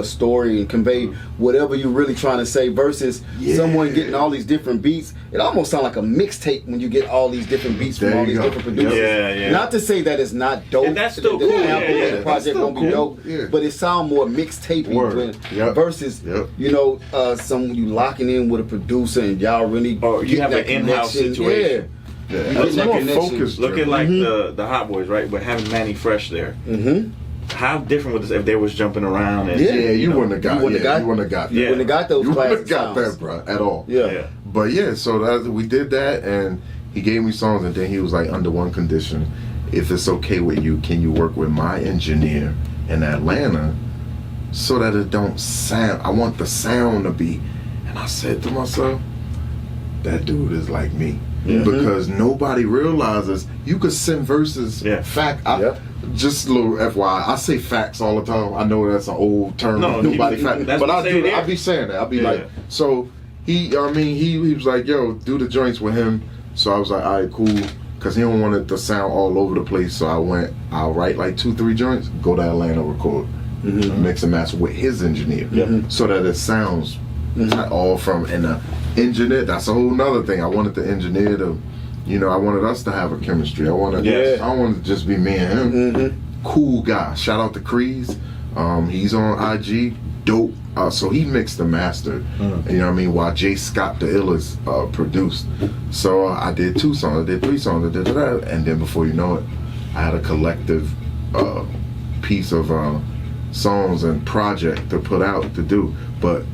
whatever you're really trying to say, versus someone getting all these different beats. It almost sounds like a mixtape when you get all these different beats from all these different producers. Not to say that it's not dope. And that's still cool. The project won't be dope, but it sounds more mixtapey versus someone you locking in with a producer and y'all really you have an in-house situation. It's more focused. Look at like the Hot Boys, right? But having Manny Fresh there. How different would this if they was jumping around? And, you wouldn't have got that. You wouldn't have got those. You wouldn't have got that, bro, at all. Yeah. But so we did that, and he gave me songs, and then he was like, under one condition, if it's okay with you, can you work with my engineer in Atlanta so that it don't sound? I want the sound to be. And I said to myself, that dude is like me. because nobody realizes you could send verses. Just a little FYI, I say facts all the time. I know that's an old term. Nobody fact, but I do. I be saying that. I be like, so he was like, yo, do the joints with him. So I was like, all right, cool, because he don't want it to sound all over the place. So I'll write like 2-3 joints, go to Atlanta, record, mix and match with his engineer, so that it sounds all from. And the engineer, that's a whole nother thing. I wanted the engineer to. I wanted us to have a chemistry. I wanted to just be me and him. Cool guy. Shout out to Crease. He's on IG. Dope. So he mixed and mastered. You know what I mean? While Jay Scott the Illest produced. So I did 2 songs. I did 3 songs. I did that. And then before you know it, I had a collective piece of songs and project to put out to do. But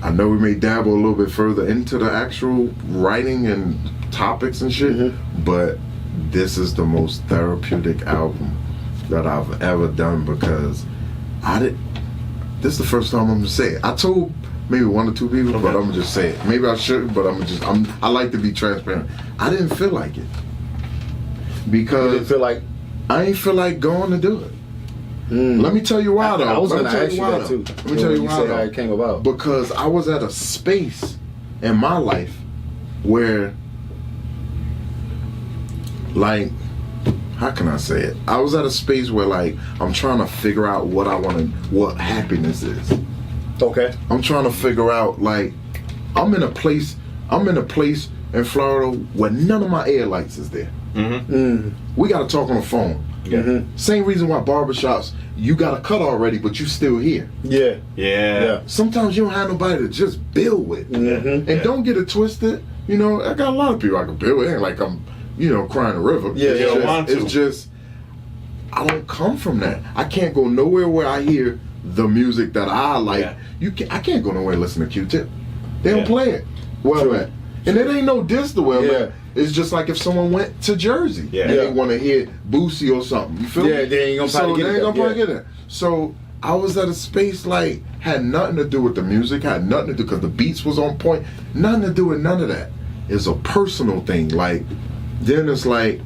I know we may dabble a little bit further into the actual writing and topics and shit, but this is the most therapeutic album that I've ever done, because this is the first time I'm gonna say it. I told maybe 1 or 2 people, but I'm gonna just say it. Maybe I shouldn't, but I like to be transparent. I didn't feel like it, because you didn't feel like I ain't feel like going to do it. Let me tell you why, though. I was gonna ask you that too. Let me tell you why, how it came about. Because I was at a space in my life where, like, how can I say it? I was at a space where, like, I'm trying to figure out what what happiness is. Okay. I'm trying to figure out, like, I'm in a place in Florida where none of my air lights is there. We gotta talk on the phone. Same reason why barbershops, you got a cut already, but you still here. Sometimes you don't have nobody to just build with. And don't get it twisted. I got a lot of people I can build with. It ain't like I'm, crying a river. It's just, I don't come from that. I can't go nowhere where I hear the music that I like. I can't go nowhere and listen to Q-Tip. They don't play it. And it ain't no diss to where I'm at. It's just like if someone went to Jersey and they want to hear Boosie or something. You feel me? They ain't gonna probably get it. So I was at a space, like, had nothing to do with the music, had nothing to do, because the beats was on point, nothing to do with none of that. It's a personal thing. Like, then it's like,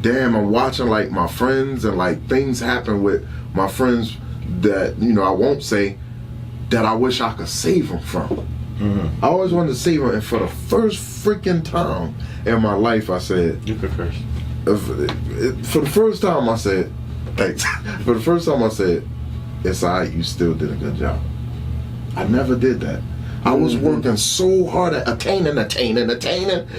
damn, I'm watching, like, my friends, and, like, things happen with my friends that, I won't say, that I wish I could save them from. I always wanted to save them, and for the first freaking time in my life, I said, You could curse. For the first time, I said, thanks. For the first time, I said, it's all right, you still did a good job. I never did that. I was working so hard at attaining.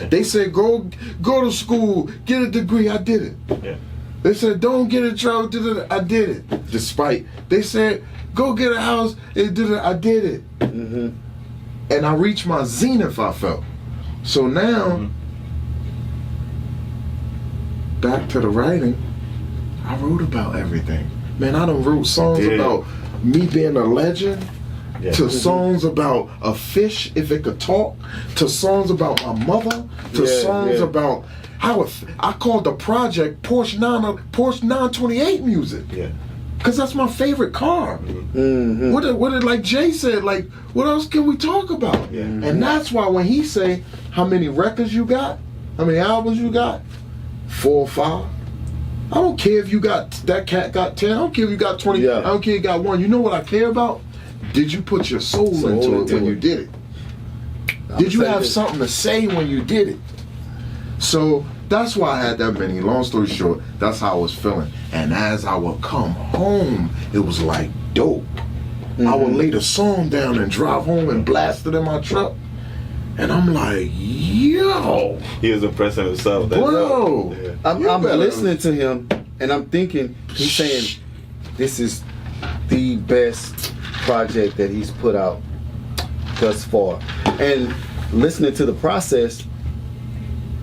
They said, go to school, get a degree. I did it. They said, don't get in trouble. I did it. Despite, they said, go get a house. I did it. And I reached my zenith, I felt. So now, back to the writing, I wrote about everything. Man, I done wrote songs about me being a legend, to songs about a fish, if it could talk, to songs about my mother, to songs about how I called the project Porsche 928 music. Because that's my favorite car. What did, like Jay said, like, what else can we talk about? And that's why when he say, how many records you got, how many albums you got, 4 or 5. I don't care if you got, that cat got 10, I don't care if you got 20, I don't care if you got 1. You know what I care about? Did you put your soul into it when you did it? Did you have something to say when you did it? So that's why I had that many. Long story short, that's how I was feeling. And as I would come home, it was like dope. I would lay the song down and drive home and blast it in my truck. And I'm like, yo. He was impressing himself. Bro. I'm listening to him, and I'm thinking, he's saying, this is the best project that he's put out thus far. And listening to the process,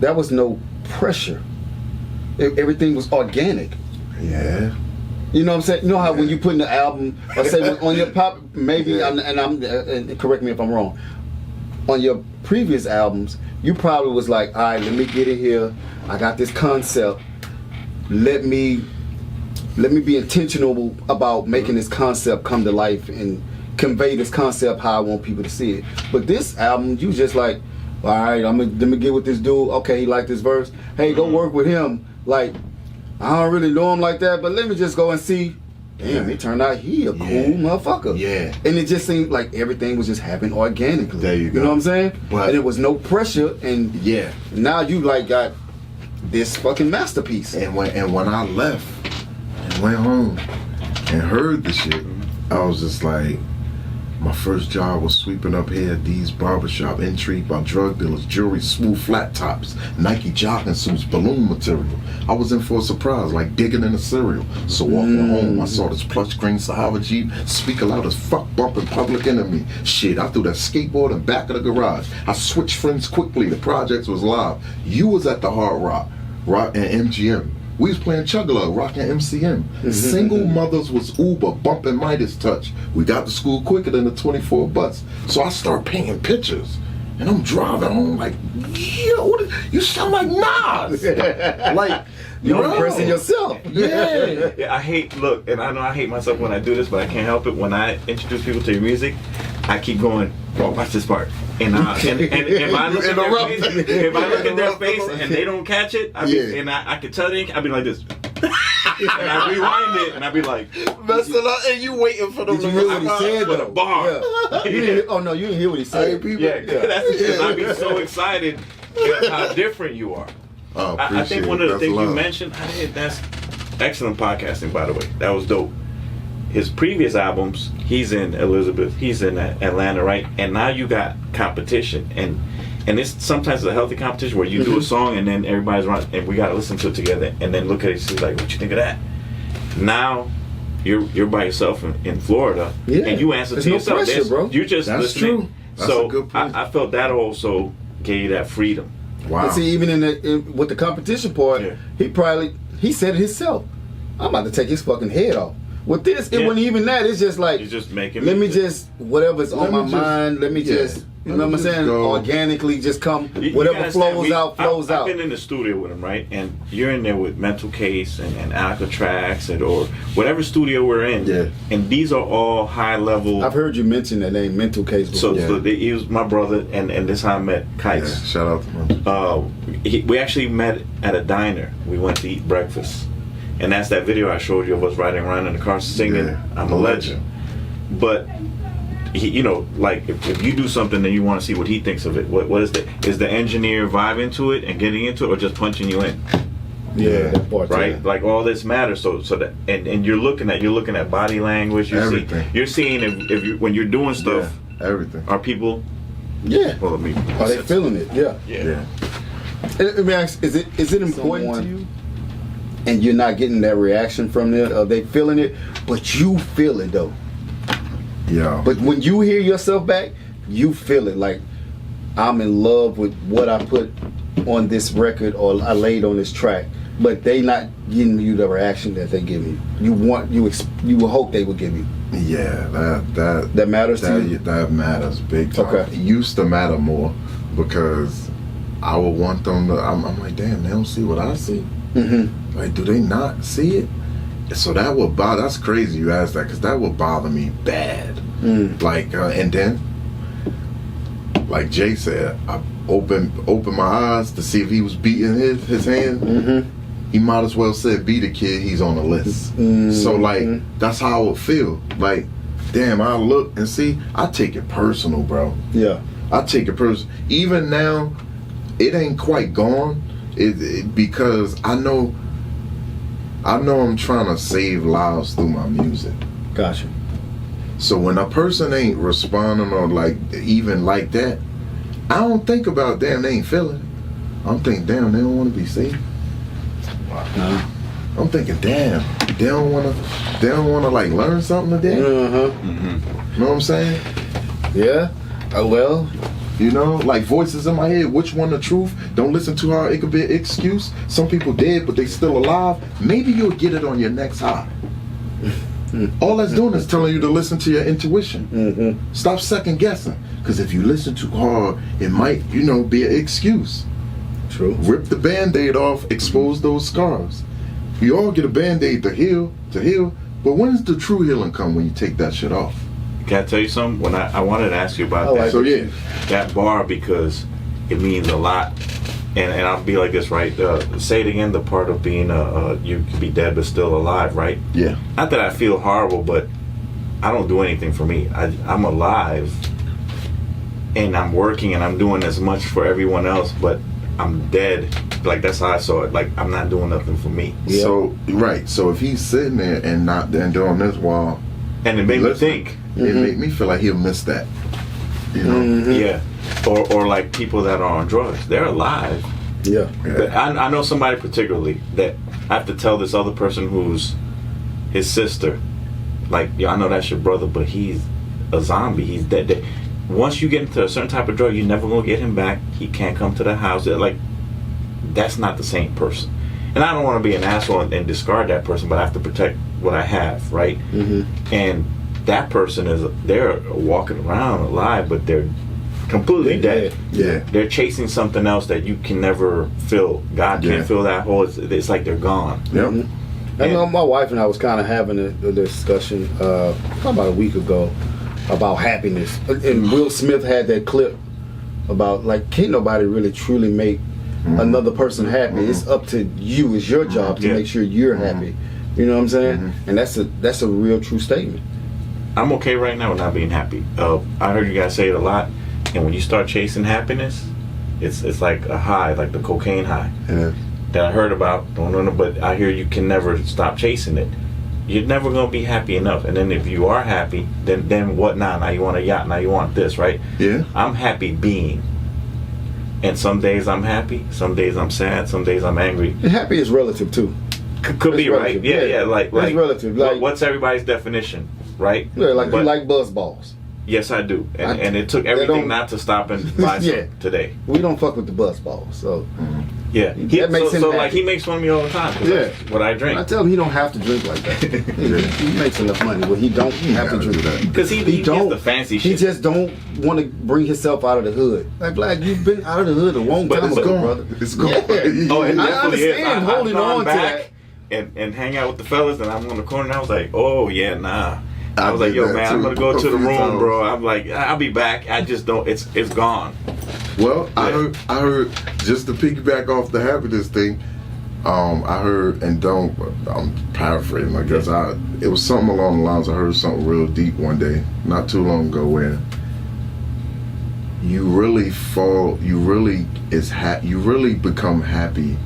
that was no pressure. Everything was organic. Yeah. You know what I'm saying? You know how when you put in the album, or say on your pop, maybe, and correct me if I'm wrong, on your previous albums, you probably was like, all right, let me get in here. I got this concept. Let me be intentional about making this concept come to life and convey this concept how I want people to see it. But this album, you just like, All right, let me get with this dude. Okay, he liked this verse. Hey, go work with him. Like, I don't really know him like that, but let me just go and see. Damn, it turned out he a cool motherfucker. Yeah. And it just seemed like everything was just happening organically. There you go. You know what I'm saying? But, and it was no pressure, and now you like got this fucking masterpiece. And when I left and went home and heard the shit, I was just like, my first job was sweeping up here at D's barbershop, intrigued by drug dealers, jewelry, smooth flat tops, Nike jogging suits, balloon material. I was in for a surprise, like digging in a cereal. So walking home, I saw this plush green Sahara Jeep, speak loud as fuck, bumping Public Enemy. Shit, I threw that skateboard in back of the garage. I switched friends quickly, the projects was live. You was at the Hard Rock and MGM. We was playing Chug-a-Lug, rocking MCM. Single mothers was Uber, bumping Midas Touch. We got to school quicker than the 24 bus. So I start painting pictures. And I'm driving home like, yo, you sound like Nas. Like, you're impressing yourself. Yeah. I hate myself when I do this, but I can't help it. When I introduce people to your music, I keep going, bro, watch this part. And if I look at their face and they don't catch it, I can tell they, I'll be like this. And I rewind it and I be like, messing up, and you waiting for them to hear what he said with a bar. Yeah. Oh no, you didn't hear what he said. That's because I be so excited how different you are. Oh, I think one of the things you mentioned, that's excellent podcasting, by the way. That was dope. His previous albums, he's in Elizabeth, he's in Atlanta, right? And now you got competition, and it's sometimes a healthy competition where you do a song and then everybody's around and we gotta listen to it together and then look at it and see like, what you think of that? Now you're by yourself in Florida, and you answer to yourself. Pressure, bro. You're just listening. True. That's so a good point. I felt that also gave you that freedom. Wow. And see, even with the competition part, he said it himself. I'm about to take his fucking head off. With this, it wasn't even that. It's just like, you're just making whatever's on my mind, let me just, you know what I'm saying, organically just come, whatever flows out. I've been in the studio with him, right? And you're in there with Mental Case and Alcatraz or whatever studio we're in. Yeah. And these are all high level. I've heard you mention that name, Mental Case, before. So he was my brother, and this is how I met KICE. Yeah, shout out to him. We actually met at a diner. We went to eat breakfast. And that's that video I showed you of us riding around in the car singing, I'm a legend. But, he, like, if you do something, then you want to see what he thinks of it. What is the engineer vibing to it and getting into it, or just punching you in? Yeah, that part, right? Yeah. Like, all this matters. So that, and you're looking at body language. Everything. You're seeing if you, when you're doing stuff, everything. Are people? Yeah. Well, I mean, are they feeling it? Yeah. Yeah. Let me ask: Is it important to you? And you're not getting that reaction from them? Are they feeling it? But you feel it though. Yeah. But when you hear yourself back, you feel it. Like, I'm in love with what I put on this record or I laid on this track. But they not giving you the reaction that they give you. You will hope they will give you. Yeah, that matters to you. That matters big time. Okay. It used to matter more because I would want them to. I'm like, damn, they don't see what I see. Mm-hmm. Like, do they not see it? So that would bother. That's crazy you asked that, because that would bother me bad. Like, and then, like Jay said, I opened my eyes to see if he was beating his hand. He might as well said, "Be the kid. He's on the list." So like, that's how I would feel. Like, damn, I look and see. I take it personal, bro. Yeah, I take it personal. Even now, it ain't quite gone. Because I know I'm trying to save lives through my music. Gotcha. So when a person ain't responding or like even like that, I don't think about, damn, they ain't feeling it. I'm thinking, damn, they don't want to be saved. Wow. I'm thinking, damn, they don't want to like learn something today. You know what I'm saying? Yeah. Well. You know, like voices in my head, which one the truth? Don't listen to her, it could be an excuse. Some people dead, but they still alive. Maybe you'll get it on your next high. All that's doing is telling you to listen to your intuition. Stop second guessing. Because if you listen too hard, it might, be an excuse. True. Rip the Band-Aid off, expose those scars. You all get a Band-Aid to heal, but when does the true healing come when you take that shit off? Can I tell you something? When I wanted to ask you about that. So yeah, that bar, because it means a lot. And I'll be like this, right? Say it again. The part of being you can be dead but still alive, right? Yeah. Not that I feel horrible, but I don't do anything for me. I'm alive, and I'm working, and I'm doing as much for everyone else, but I'm dead. Like, that's how I saw it. Like, I'm not doing nothing for me. Yeah. So right. So if he's sitting there and not then doing this while, And it made me think. it made me feel like he'll miss that. You know. Yeah. Or like people that are on drugs, they're alive. Yeah. But I know somebody particularly that I have to tell this other person who's his sister, like, yeah, I know that's your brother, but he's a zombie. He's dead. Once you get into a certain type of drug, you're never gonna get him back. He can't come to the house. Like, that's not the same person. And I don't want to be an asshole and discard that person, but I have to protect what I have, right? And that person they're walking around alive, but they're completely dead. Yeah. They're chasing something else that you can never fill. God can't fill that hole. It's like they're gone. Yep. I know my wife and I was kind of having a discussion about a week ago about happiness. And Will Smith had that clip about, like, can't nobody really truly make another person happy. It's up to you. It's your job to make sure you're happy. You know what I'm saying? And that's a real true statement. I'm okay right now with not being happy. I heard you guys say it a lot. And when you start chasing happiness, it's like a high, like the cocaine high. Yeah. That I heard about. Don't know, but I hear you can never stop chasing it. You're never gonna be happy enough. And then if you are happy, then what now? Now you want a yacht. Now you want this, right? Yeah. I'm happy being. And some days I'm happy. Some days I'm sad. Some days I'm angry. And happy is relative too. Could be relative. right. Yeah. Like it's relative. Like, what's everybody's definition, right? yeah, like But- you like buzz balls. Yes, I do. And it took everything not to stop and buy some today. We don't fuck with the buzz balls, so Yeah. That makes him so happy. like he makes fun of me all the time. 'Cause Yeah. that's what I drink. I tell him he don't have to drink like that. He makes enough money, but he don't have to gotta drink do that. Because he don't. gets the fancy He shit. just don't want to bring himself out of the hood. Like, Vlad, you've been out of the hood a long But time it's ago, gone. brother. It's gone. Yeah. Oh, it I definitely is. understand holding I've gone on to back and hang out with the fellas, and I'm on the corner, and I was like, oh, yeah, nah. I was like, did yo, that man, I'm too going to go a to the few room, times. bro. I'm like, I'll be back. I just don't, it's gone. Well, Yeah. I heard just to piggyback off the happiness thing. I heard, and I'm paraphrasing, I guess. It was something along the lines. I heard something real deep one day, not too long ago, where you really become happy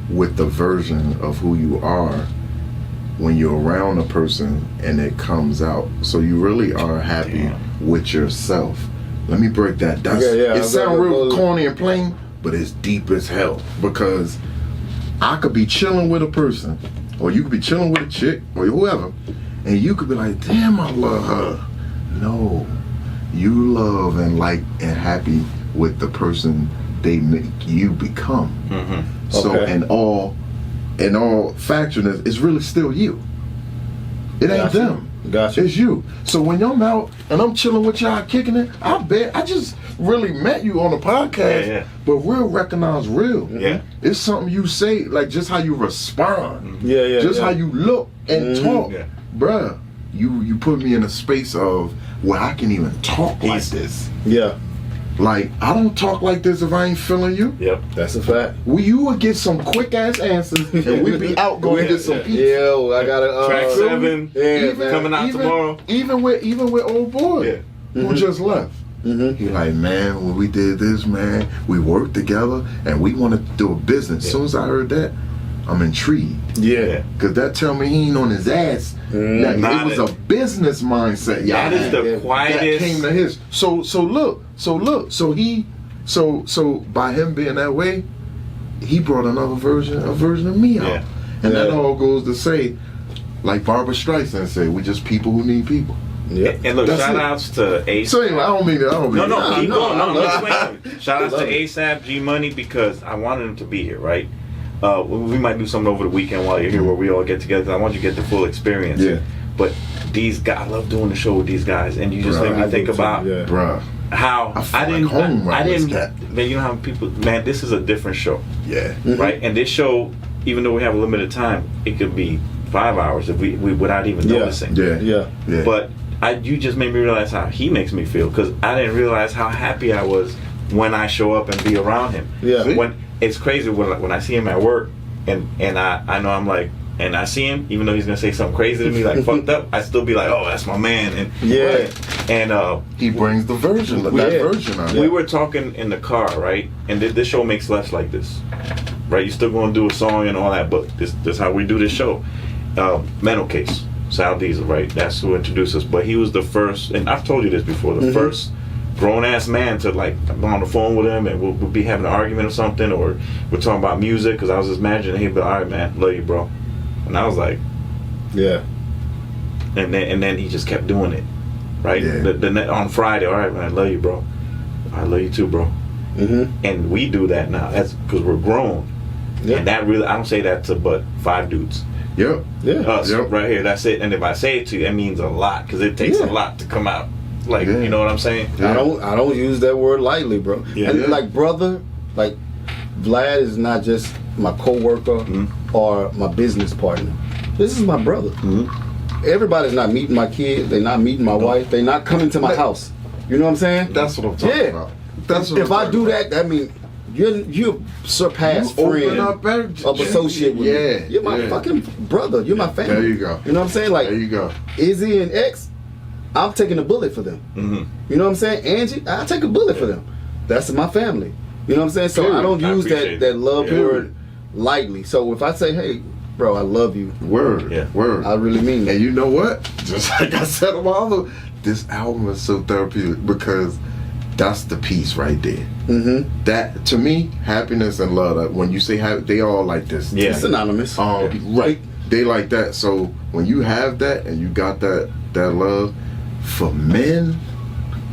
with the version of who you are when you're around a person and it comes out. So you really are happy with yourself. Let me break that down. Yeah, It sounds real corny and plain, but it's deep as hell. Because I could be chilling with a person, or you could be chilling with a chick, or whoever, and you could be like, damn, I love her. No, you love and like and happy with the person they make you become. So Okay. in all factualness, it's really still you. It ain't Gotcha. them. Gotcha. It's you. So when I'm out and I'm chilling with y'all, kicking it, I bet I just really met you on a podcast, Yeah. but real recognize real. Yeah. It's something you say, like just how you respond, Yeah. just how you look and talk, Yeah. bruh. You put me in a space of where I can even talk like this. Yeah, Like I don't talk like this if I ain't feeling you. Yep. that's a fact. You would get some quick ass answers, and we'd be out going to get some pizza. Yeah, well, I gotta. Track 7 Yeah, man. coming out tomorrow. Even with old boy Yeah. who just left. He like, man, when we did this, man, we worked together and we wanted to do a business. As soon as I heard that, I'm intrigued. Yeah. Cause that tell me he ain't on his ass. That Not it was a business mindset. That is the that quietest. came to his. So look. So by him being that way, he brought another version of me out. Yeah. And that Yeah. all goes to say, like Barbara Streisand said, we just people who need people. Yeah. And look, That's shout it. outs to Ace. So anyway, I don't mean No, that. keep going. No, love explain. Shout outs to ASAP, G Money, because I wanted him to be here, right? We might do something over the weekend while you're here where we all get together. I want you to get the full experience. Yeah. But these guys, I love doing the show with these guys, and you just Bruh, make me I think do too, about yeah. Bruh. how I feel I didn't, like home I around this didn't, cat. man. You know how people, man. This is a different show, Yeah. right? And this show, even though we have a limited time, it could be 5 hours if we without even noticing. Yeah. Yeah. But you just made me realize how he makes me feel, because I didn't realize how happy I was when I show up and be around him. Yeah. When it's crazy when I see him at work and I know I'm like, and I see him, even though he's gonna say something crazy to me, like fucked up, I still be like, oh, that's my man. And Yeah. and He brings the version, that version out. we were talking in the car, right? And this show makes less like this, right? You still gonna do a song and all that, but this how we do this show. Mental Case, Sal Diesel, right? That's who introduced us. But he was the first, and I've told you this before, the first grown ass man to like go on the phone with him, and we'll be having an argument or something, or we're talking about music, because I was just imagining he'd be, all right, man, love you, bro. And I was like, Yeah. and then he just kept doing it, right? Yeah. On Friday, all right, man, I love you, bro. I love you too, bro. And we do that now. That's because we're grown. Yeah. And that really, I don't say that to but 5 dudes. Yep. Yeah. Us, Yep. right here. That's it. And if I say it to you, it means a lot, because it takes a lot to come out. Like, Yeah. you know what I'm saying? I don't use that word lightly, bro. Yeah. And like brother, like Vlad is not just my coworker or my business partner. This is my brother. Everybody's not meeting my kid. They're not meeting my wife. They're not coming to my house. You know what I'm saying? That's what I'm talking about. That's what If I do that means you surpass You friend open up of associate with Yeah, me. You're my yeah. fucking brother. You're my family. There you go. You know what I'm saying? Like There you go. Izzy and X, I'm taking a bullet for them. You know what I'm saying? Angie, I take a bullet for them. That's my family. You know what I'm saying? So I don't I use appreciate that love Yeah. word lightly. So if I say, hey, bro, I love you, Word. Yeah. Word. I really mean that. And you know what? Just like I said a while ago, this album is so therapeutic because that's the piece right there. That, to me, happiness and love, like, when you say happy, they all like this. Yeah. It's synonymous. Right. They like that. So when you have that and you got that love for men,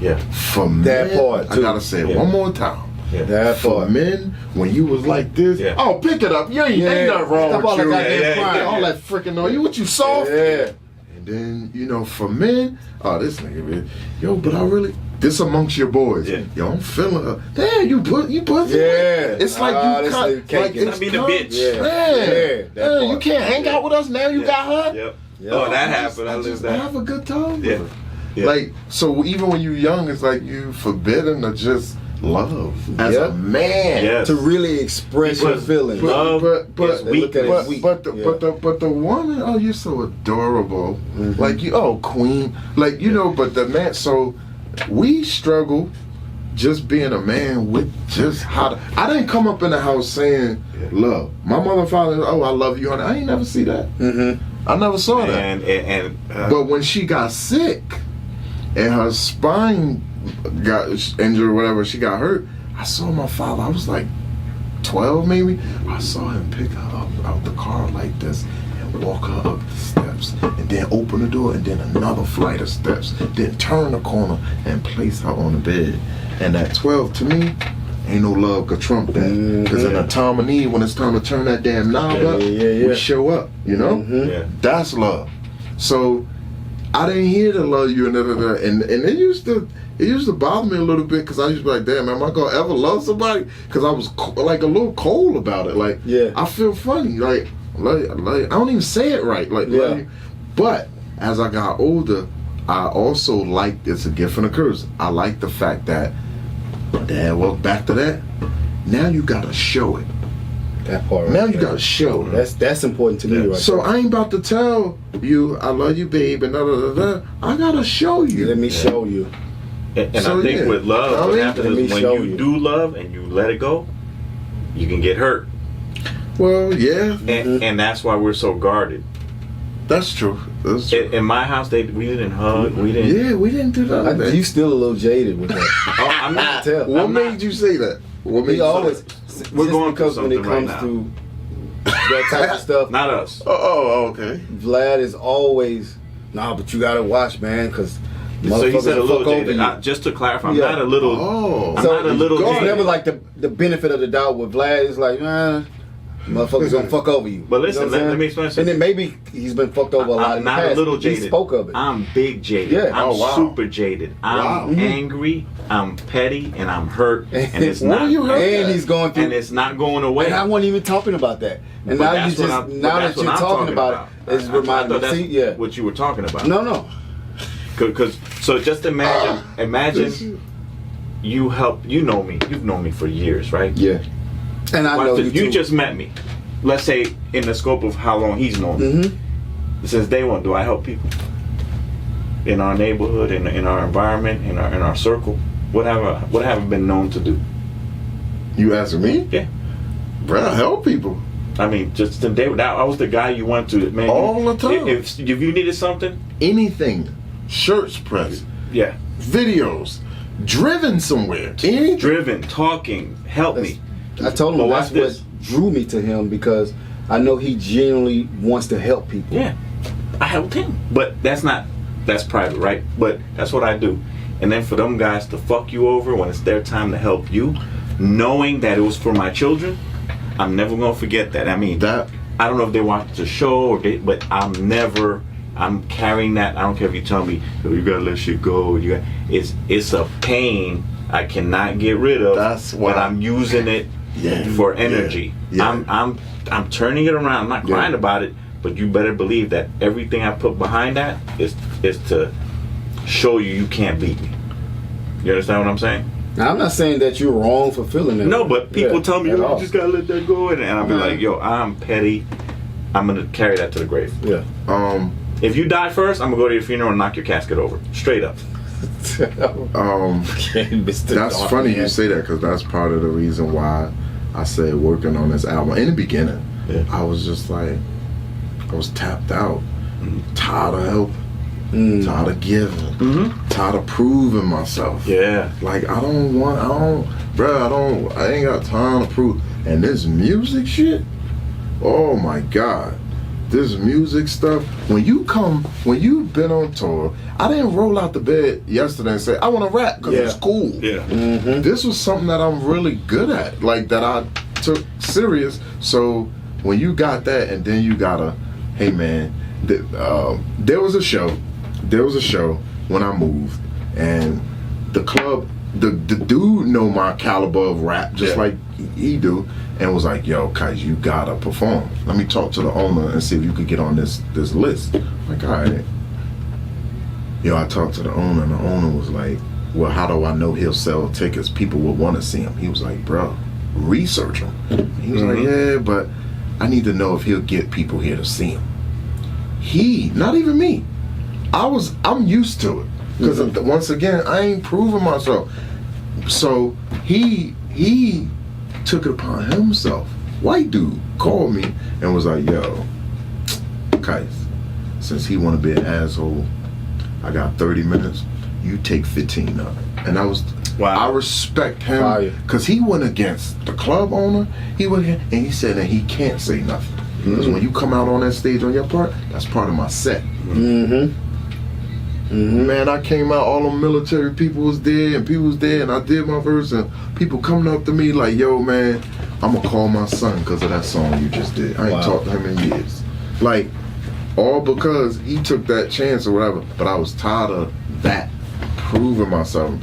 Yeah. for That men, part, I too. gotta say it Yeah. one more time. That For part. men, when you was like this, Yeah. oh, pick it up. Ain't nothing wrong Stop all with that you. goddamn crying. All that freaking on you. What, you soft? Yeah. And then, for men, oh, this nigga, man. Yo, but I really, this amongst your boys. Yeah. Yo, I'm feeling her. Damn, you pussy. Yeah. It's like you this cut, nigga can't like get it's I mean, a cut. bitch. Yeah. Man, that you part. can't hang out with us now. You got her. Yep. Yeah. Oh, that happened. I I lived just that. have a good time. Yeah. With her. Yeah. Like, so even when you're young, it's like you forbidden to just love as Yeah. a man. Yes. To really express your Because feelings. love but is they look at it weakness. as weak. But the Yeah. but the woman, oh, you're so adorable. Like you, oh, queen. Like but the man. So we struggle just being a man with just how to. I didn't come up in the house saying love. My mother and father, oh, I love you, honey. I ain't never see that. I never saw that. And But when she got sick and her spine got injured or whatever, she got hurt, I saw my father. I was like 12 maybe. I saw him pick her up out the car like this and walk her up the steps and then open the door and then another flight of steps, then turn the corner and place her on the bed. And at 12, to me, ain't no love could trump that. Because in a time of need, when it's time to turn that damn knob up, we show up, Yeah. That's love. So I didn't hear the love you and and it used to bother me a little bit because I used to be like, damn, am I gonna ever love somebody? Because I was like a little cold about it. Like, I feel funny. Like I don't even say it right. Like, but as I got older, I also liked, it's a gift and a curse. I like the fact that my dad walked back to that. Now you gotta show it. That part. Right Now you there. gotta show it. That's important to me right So there. I ain't about to tell you I love you, babe, and da da da da. I gotta show you. Let me show you. And So, I think with love, what happens Let me is when show you you. do love and you let it go, you can get hurt. Well, yeah, And that's why we're so guarded. that's true. That's true. In my house, we didn't hug. We didn't. Yeah, we didn't do that. You still a little jaded with that. Oh, I'm not. Tell. What made you say that? What made He you always. We're just going through because when it something comes right to that type of stuff, Not us. Oh, okay. Vlad is always, nah, but you gotta watch, man, because So he said a little fuck over jaded. you. Just to clarify, I'm Yeah. not a little. Oh. I'm So not a little it's jaded. never like the benefit of the doubt with Vlad. It's like, man, motherfucker's gonna fuck over you. But listen, You know what I'm let me saying? explain And then maybe he's been fucked over a lot I'm in the not past. a little He jaded. spoke of it. I'm big jaded. Yeah. I'm Oh, wow. super jaded. I'm Wow. angry. I'm petty, and I'm hurt. And it's What not. are you hurt And at? he's going through. And it's not going away. And I wasn't even talking about that. And But now you that's what just I'm- but now that's that you're what I'm talking about it, it's I reminding thought me. that's See, yeah. what you were talking about. No. Because so just imagine you know me. You've known me for years, right? Yeah. And I know If you you just met me, let's say in the scope of how long he's known me, since day one, do I help people in our neighborhood, in our environment, in our circle? What have I been known to do? You asking me? Yeah. Bro, I help people. I mean, just today, I was the guy you went to, man. All the time. If you needed something, Anything. Shirts pressed. yeah. Videos. Driven somewhere. Anything. Driven, talking, help me. I told him But that's watch this. what drew me to him, because I know he genuinely wants to help people. Yeah, I helped him. But that's private, right? But that's what I do. And then for them guys to fuck you over when it's their time to help you, knowing that it was for my children, I'm never gonna forget that. I mean, That. I don't know if they watched the show but I'm carrying that. I don't care if you tell me, oh, you gotta let shit go. It's a pain I cannot get rid of. That's why but I'm using it for energy. Yeah. I'm turning it around. I'm not crying about it, but you better believe that everything I put behind that is to show you can't beat me. You understand what I'm saying? Now, I'm not saying that you're wrong for feeling that. No, but people tell me, at you all. just gotta let that go, and I'll be like, yo, I'm petty. I'm gonna carry that to the grave. Yeah. If you die first, I'm gonna go to your funeral and knock your casket over. Straight up. That's funny you say that, because that's part of the reason why I said working on this album. In the beginning, I was just like, I was tapped out. Tired of helping. Tired of giving. Tired of proving myself. Yeah. Like, I ain't got time to prove. And this music shit, oh my God. This music stuff, when you've been on tour, I didn't roll out the bed yesterday and say, I want to rap because it's cool. Yeah. This was something that I'm really good at, like that I took serious. So when you got that, and then you gotta, hey man, there was a show when I moved, and the club, the dude know my caliber of rap just like he do, and was like, yo, KICE, you gotta perform. Let me talk to the owner and see if you could get on this list. I'm like, all right. Yo, I talked to the owner, and the owner was like, well, how do I know he'll sell tickets? People will want to see him. He was like, bro, research him. He was like, yeah, but I need to know if he'll get people here to see him. Not even me. I'm used to it. Because once again, I ain't proving myself. So he took it upon himself. White dude called me and was like, yo, KICE, since he want to be an asshole, I got 30 minutes, you take 15 of it. And I respect him, because he went against the club owner, and he said that he can't say nothing. Because when you come out on that stage on your part, that's part of my set. Man, I came out, all them military people was there, and I did my verse, and people coming up to me like, yo, man, I'm gonna call my son because of that song you just did. I ain't talked to him in years. Like, all because he took that chance or whatever, but I was tired of that, proving myself.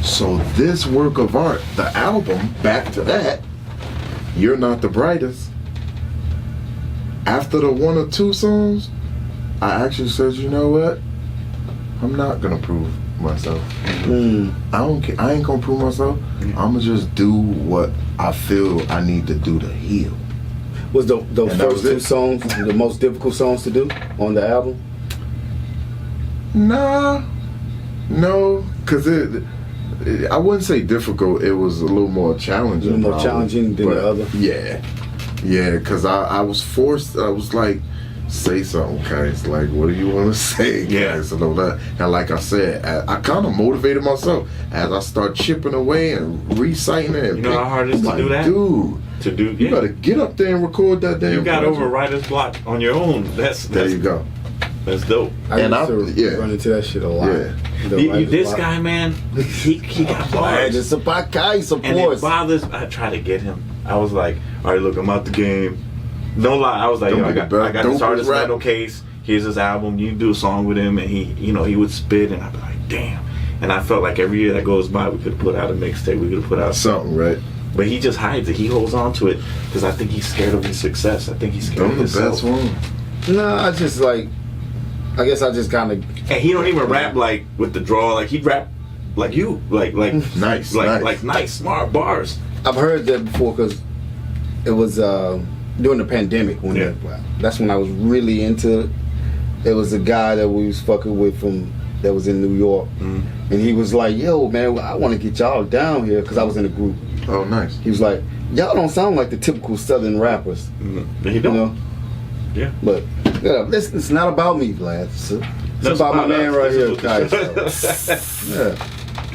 So this work of art, the album, back to that, You're Not the Brightest, after the 1 or 2 songs, I actually said, you know what? I'm not gonna prove myself. I don't care. I ain't gonna prove myself. I'm gonna just do what I feel I need to do to heal. Was those first 2 songs the most difficult songs to do on the album? No, because I wouldn't say difficult. It was a little more challenging. A little more challenging than the other? Yeah, because I was forced. I was like, say something, KICE. Like, what do you want to say, KICE? And all that. And like I said, I kind of motivated myself as I start chipping away and reciting it. You know how hard it is to do that? Dude. You gotta get up there and record that damn. You got over writer's block on your own. There you go. That's dope. I run into that shit a lot. This guy, man, he got bars. It's about KICE, of and course. It bothers. I try to get him. I was like, all right, look, I'm out the game. No lie, I was like, yo, I got this artist Metal Case. Here's his album. You do a song with him, and he would spit, and I'd be like, damn. And I felt like every year that goes by, we could put out a mixtape. We could put out something, right? But he just hides it. He holds on to it because I think he's scared of his success. I think he's scared of his best one. No, I guess I just kind of. And he don't even rap like with the draw. Like he'd rap like you, like Nice, nice, smart bars. I've heard that before because it was during the pandemic when that's when I was really into it. It was a guy that we was fucking with that was in New York, and he was like, "Yo, man, I want to get y'all down here," because I was in a group. Oh, nice. He was like, "Y'all don't sound like the typical Southern rappers." You don't. Yeah. But it's not about me, Vlad. It's about my man right here, guys. Yeah.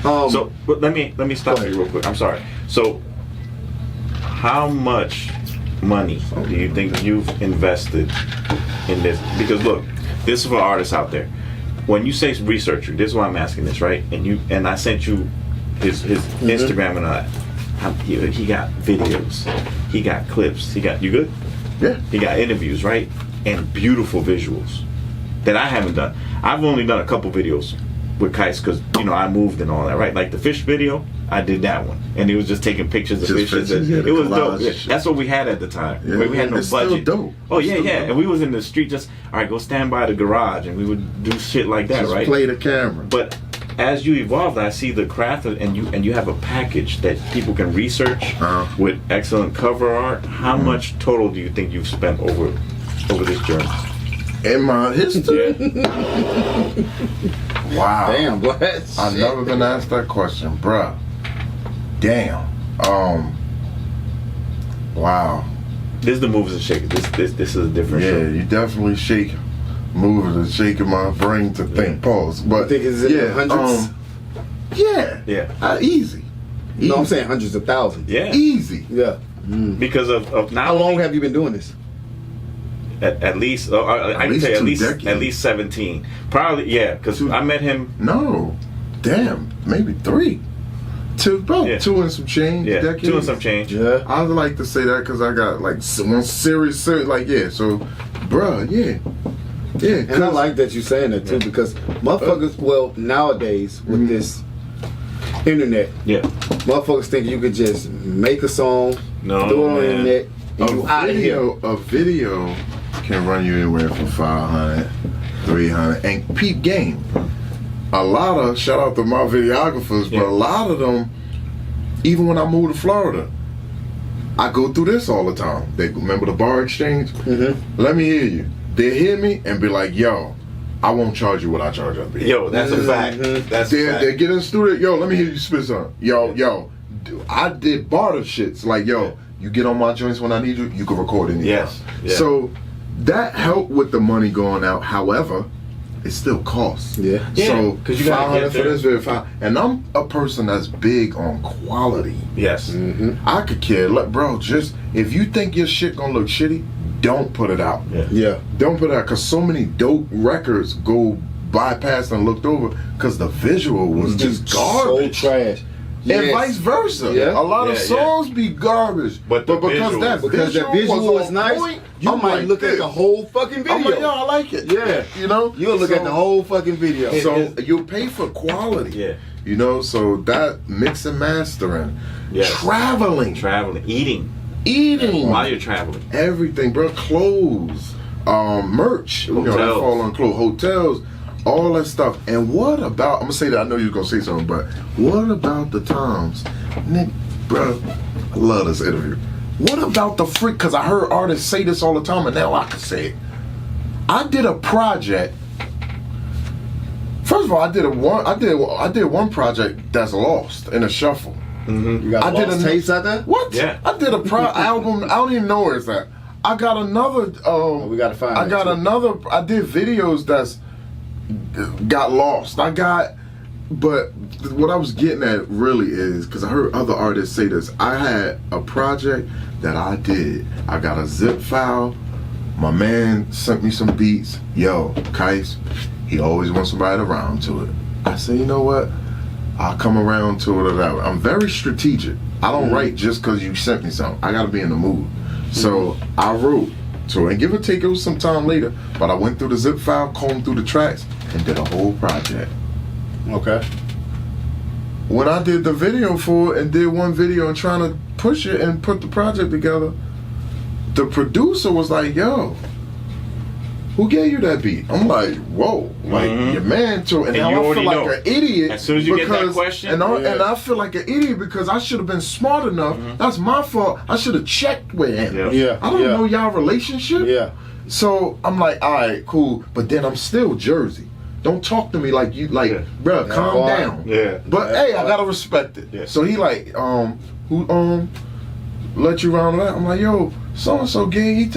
So, but let me stop you real quick. I'm sorry. So, how much money do you think you've invested in this? Because look, this is for artists out there. When you say researcher, this is why I'm asking this, right? And I sent you his Instagram and all that. He got videos, he got clips, you good? Yeah. He got interviews, right? And beautiful visuals that I haven't done. I've only done a couple videos with KICE because I moved and all that, right? Like the fish video, I did that one, and it was just taking pictures of fishes. It was dope. Yeah, that's what we had at the time. Yeah, we had no it's budget. Still dope. Oh yeah, and we was in the street just all right. Go stand by the garage, and we would do shit like that, just right? Play the camera. But as you evolved, I see the craft, and you have a package that people can research with excellent cover art. How much total do you think you've spent over this journey? In my history. Wow. Damn, Vlad. I've never been asked that question, bruh. Damn. Wow. This is the movers and shakers. This is a different show. Yeah, you definitely moving and shaking my brain to think. Pause. But I think it's in the hundreds. Easy. No, I'm saying hundreds of thousands. Yeah. Easy. Yeah. Because of now. How long have you been doing this? At least, I can say at least 17. Probably, yeah, because I met him. No, damn, maybe 3. 2 and some change. Yeah, decades. 2 and some change. Yeah, I would like to say that because I got like one serious, like So, bruh, yeah. And I like that you're saying that too because motherfuckers, nowadays with this internet, motherfuckers think you could just make a song, throw it on the internet, and you out of here. A video can run you anywhere from 500, 300, and peep game. A lot of, shout out to my videographers, but a lot of them, even when I moved to Florida, I go through this all the time. They remember the bar exchange? Let me hear you. They hear me and be like, yo, I won't charge you what I charge up here. Yo, that's a fact. That's a fact. They get in the studio, yo, let me hear you spit something. Yo, I did barter shits. Like, yo, you get on my joints when I need you, you can record anything. Yes. Yeah. So that helped with the money going out. However, it still costs. Yeah. So because you got 500 for this video, 500. And I'm a person that's big on quality. Yes. I could care. Look, bro, just if you think your shit gonna look shitty, don't put it out. Yeah. Don't put it out because so many dope records go bypassed and looked over because the visual was just garbage. So trash. And vice versa. Yeah. A lot of songs be garbage. But because that visual is nice, you might look at the whole fucking video. I'm like, yo, I like it. Yeah. You'll look at the whole fucking video. So you'll pay for quality. Yeah. So that mix and mastering. Traveling. Eating. While you're traveling. Everything, bro. Clothes. Merch. Hotels. That fall on clothes. Hotels. All that stuff. And what about, I'm going to say that, I know you're going to say something, but what about the times, Nick, bro, I love this interview. What about the freak, because I heard artists say this all the time, and now I can say it. I did a project. First of all, I did one project that's lost in a shuffle. You got lost tapes out there? What? Yeah. I did a album, I don't even know where it's at. I got another, we got to find it. I did videos that's got lost. But what I was getting at really is, because I heard other artists say this, I had a project that I did. I got a zip file. My man sent me some beats. Yo, KICE, he always wants somebody around to it. I said, you know what? I'll come around to it. I'm very strategic. I don't write just because you sent me something. I got to be in the mood. So I wrote. So, and give or take, it was some time later, but I went through the zip file, combed through the tracks, and did a whole project. Okay. When I did the video for it and did one video and trying to push it and put the project together, the producer was like, yo, who gave you that beat? I'm like, whoa, like your man told, and now you I already feel like know. an idiot. As soon as you get that question, and I feel like an idiot because I should have been smart enough. That's my fault. I should have checked with him. I don't know y'all relationship. So I'm like, all right, cool. But then I'm still Jersey. Don't talk to me like you, like, bruh, calm down. But hey, I gotta respect it. So he like, who let you round that? I'm like, yo, so and so gay. He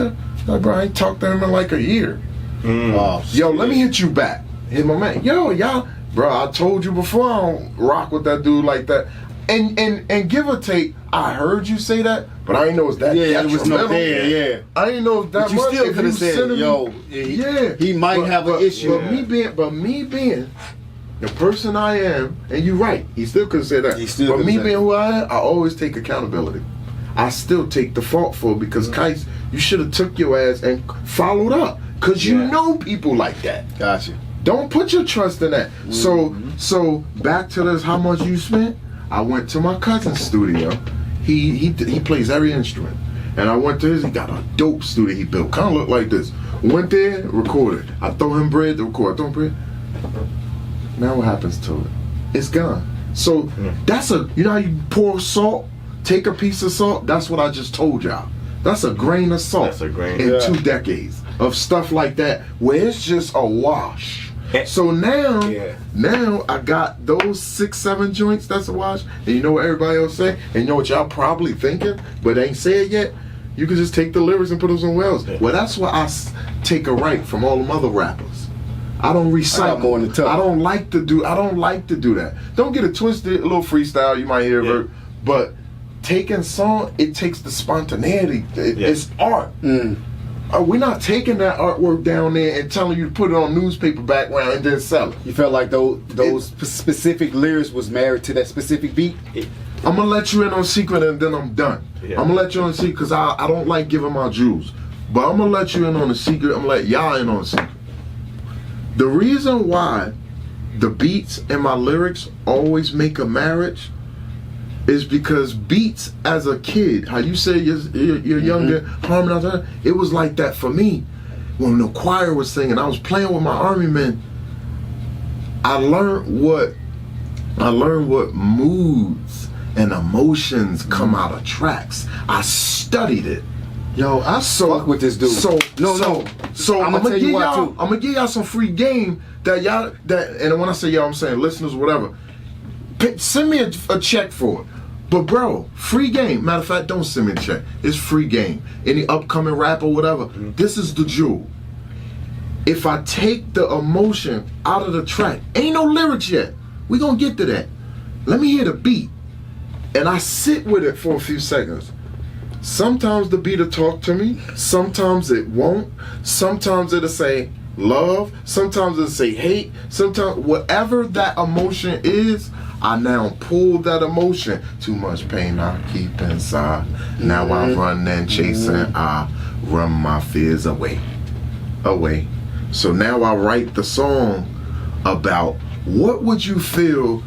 like, bro, I ain't talked to him in like a year. Yo, let me hit you back. Hit my man. Yo, y'all, bro, I told you before I don't rock with that dude like that. And give or take, I heard you say that, but I didn't know it's that. It was no there. I didn't know it's that But you much. still could have said, yo, he might have an issue. But me being the person I am, and you're right, he still could have said that. But me being who I am, I always take accountability. I still take the fault for it because KICE, you should have took your ass and followed up because you know people like that. Gotcha. Don't put your trust in that. So back to this, how much you spent? I went to my cousin's studio. He plays every instrument, and I went to his. He got a dope studio he built. Kind of looked like this. Went there, recorded. I throw him bread to record. I throw him bread. Now what happens to it? It's gone. So that's you know how you pour salt. Take a piece of salt. That's what I just told y'all. That's a grain of salt. That's a grain. In 2 decades of stuff like that, where it's just a wash. So now I got those 6-7 joints. That's a wash. And you know what everybody else say? And you know what y'all probably thinking, but ain't said yet. You can just take the lyrics and put them somewhere else. Well, that's why I take a right from all them other rappers. I don't recycle. I don't like to do that. Don't get it twisted. A little freestyle, you might hear it, but taking song, it takes the spontaneity. It's art. We're not taking that artwork down there and telling you to put it on newspaper background and then sell it. You felt like those specific lyrics was married to that specific beat? I'm gonna let you in on a secret and then I'm done. I'm gonna let you in on a secret because I don't like giving my jewels. But I'm gonna let you in on a secret. I'm gonna let y'all in on a secret. The reason why the beats and my lyrics always make a marriage is because beats as a kid, how you say you're younger, harmonizing, it was like that for me. When the choir was singing, I was playing with my army men. I learned what moods and emotions come out of tracks. I studied it. Yo, I fuck with this dude. So I'm gonna give y'all, too. I'm gonna give y'all some free game that y'all and when I say y'all, I'm saying listeners, whatever. Send me a check for it. But bro, free game. Matter of fact, don't send me a check. It's free game. Any upcoming rapper, whatever. This is the jewel. If I take the emotion out of the track, ain't no lyrics yet. We gonna get to that. Let me hear the beat. And I sit with it for a few seconds. Sometimes the beat'll talk to me. Sometimes it won't. Sometimes it'll say love. Sometimes it'll say hate. Sometimes whatever that emotion is, I now pull that emotion. Too much pain I keep inside. Now I'm running, chasing. I run my fears away. So now I write the song about what would you feel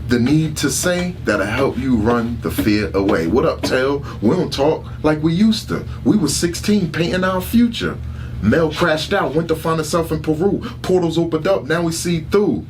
the need to say that'll help you run the fear away. What up, Tail? We don't talk like we used to. We was 16 painting our future. Mel crashed out, went to find himself in Peru. Portals opened up, now we see through.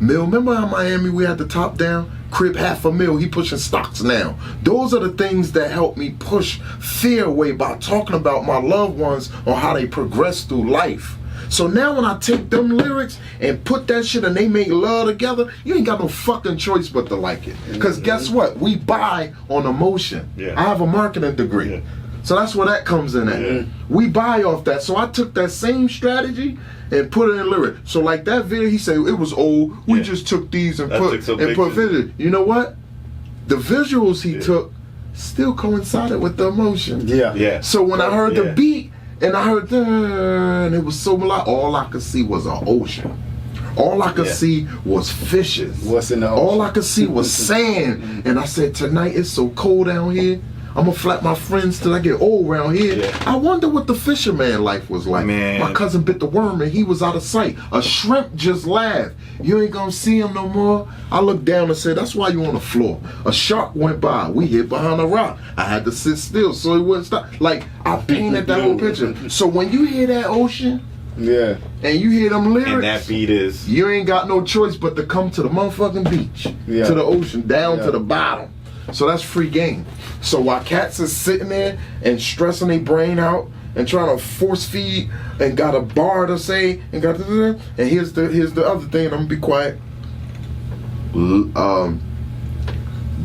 Mil, remember how Miami we had the top down? Crib $500,000, he pushing stocks now. Those are the things that help me push fear away by talking about my loved ones or how they progress through life. So now when I take them lyrics and put that shit and they make love together, you ain't got no fucking choice but to like it. Because guess what? We buy on emotion. I have a marketing degree. So that's where that comes in at. We buy off that. So I took that same strategy and put it in lyric. So like that video, he said it was old. We just took these and put visuals. You know what? The visuals he took still coincided with the emotion. So when I heard the beat and I heard and it was so like all I could see was an ocean. All I could see was fishes. What's in the ocean? All I could see was sand. And I said, tonight it's so cold down here. I'm gonna flap my friends till I get old around here. I wonder what the fisherman life was like. My cousin bit the worm and he was out of sight. A shrimp just laughed. You ain't gonna see him no more. I looked down and said, that's why you on the floor. A shark went by. We hid behind a rock. I had to sit still so it wouldn't stop. Like, I painted that whole picture. So when you hear that ocean, Yeah. And you hear them lyrics. And that beat is. You ain't got no choice but to come to the motherfucking beach, to the ocean, down to the bottom. So that's free game. So while cats is sitting there and stressing their brain out and trying to force feed and got a bar to say and got and here's the other thing. And I'm gonna be quiet.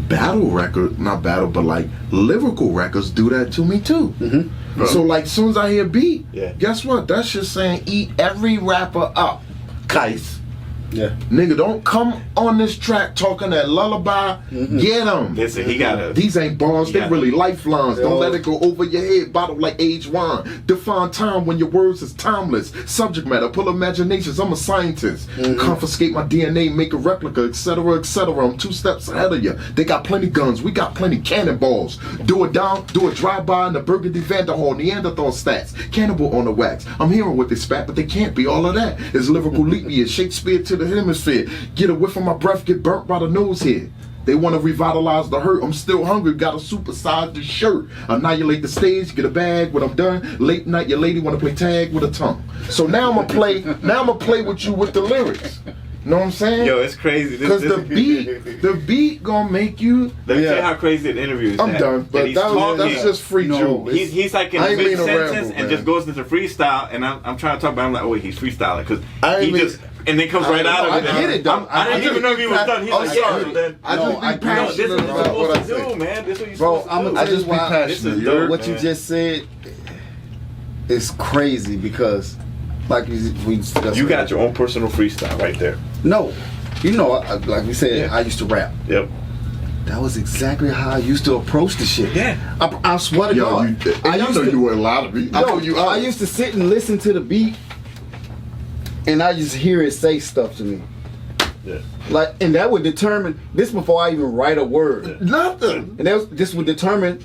Battle record, not battle, but like lyrical records do that to me too. Mm-hmm. So like, soon as I hear beat, guess what? That's just saying eat every rapper up. KICE. Yeah. Nigga, don't come on this track talking that lullaby. Get them. Listen, he got a. These ain't bars, they really lifelines. Yo. Don't let it go over your head. Bottle like aged wine. Define time when your words is timeless. Subject matter, pull imaginations. I'm a scientist. Confiscate my DNA, make a replica, etc., etc. I'm 2 steps ahead of you. They got plenty guns, we got plenty cannonballs. Do a down, do a drive-by in the Burgundy Vanderhall, Neanderthal stats. Cannibal on the wax. I'm hearing what they spat, but they can't be all of that. It's lyrical leap years, Shakespeare to the hemisphere. Get a whiff of my breath, get burnt by the nose here. They want to revitalize the hurt. I'm still hungry, gotta supersize the shirt. Annihilate the stage, get a bag when I'm done. Late night, your lady wanna play tag with a tongue. So now I'm gonna play with you with the lyrics. You know what I'm saying? Yo, it's crazy. Because the beat gonna make you. Let me tell you how crazy the interview is. I'm done, but that's just free Joe. He's like in a mid-sentence and just goes into freestyle, and I'm trying to talk about him like, oh wait, he's freestyling because he just. And then comes right out of it. I get it, though. I didn't even know if he was done. He's like, yeah, so then. I just be passionate about what I say. Man. This is what you're Bro, supposed I'm to do. gonna tell you why. passionate. What you just said is crazy because, like we discussed. You got your own personal freestyle right there. No, you know, like we said, I used to rap. Yep. That was exactly how I used to approach the shit. Yeah. I swear to God. I know you were a lot of beat. I used to sit and listen to the beat, and I just hear it say stuff to me. Yeah. Like, and that would determine this before I even write a word. Nothing. And this would determine.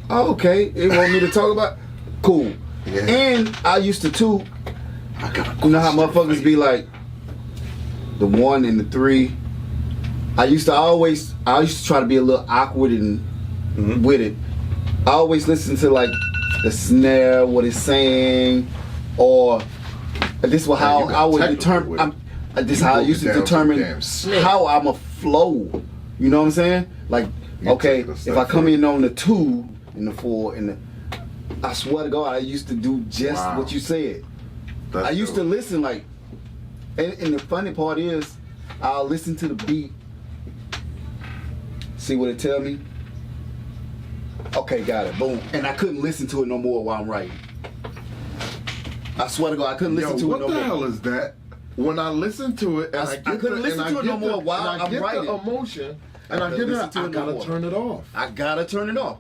Oh, okay, it want me to talk about. Cool. Yeah. And I used to too. I got You know how motherfuckers be like the 1 and the 3. I used to try to be a little awkward and with it. I always listen to like the snare, what it's saying, or this is how I would determine. This is how I used to determine how I'm a flow. You know what I'm saying? Like, okay, if I come in on the 2 and the 4 and the, I swear to God, I used to do just what you said. I used to listen like, and the funny part is, I'll listen to the beat, see what it tell me. Okay, got it, boom. And I couldn't listen to it no more while I'm writing. I swear to God, I couldn't listen to it no more. What the hell is that? When I listen to it, and I couldn't listen to it no more while I'm writing. The emotion, and I get it, I gotta turn it off. I gotta turn it off.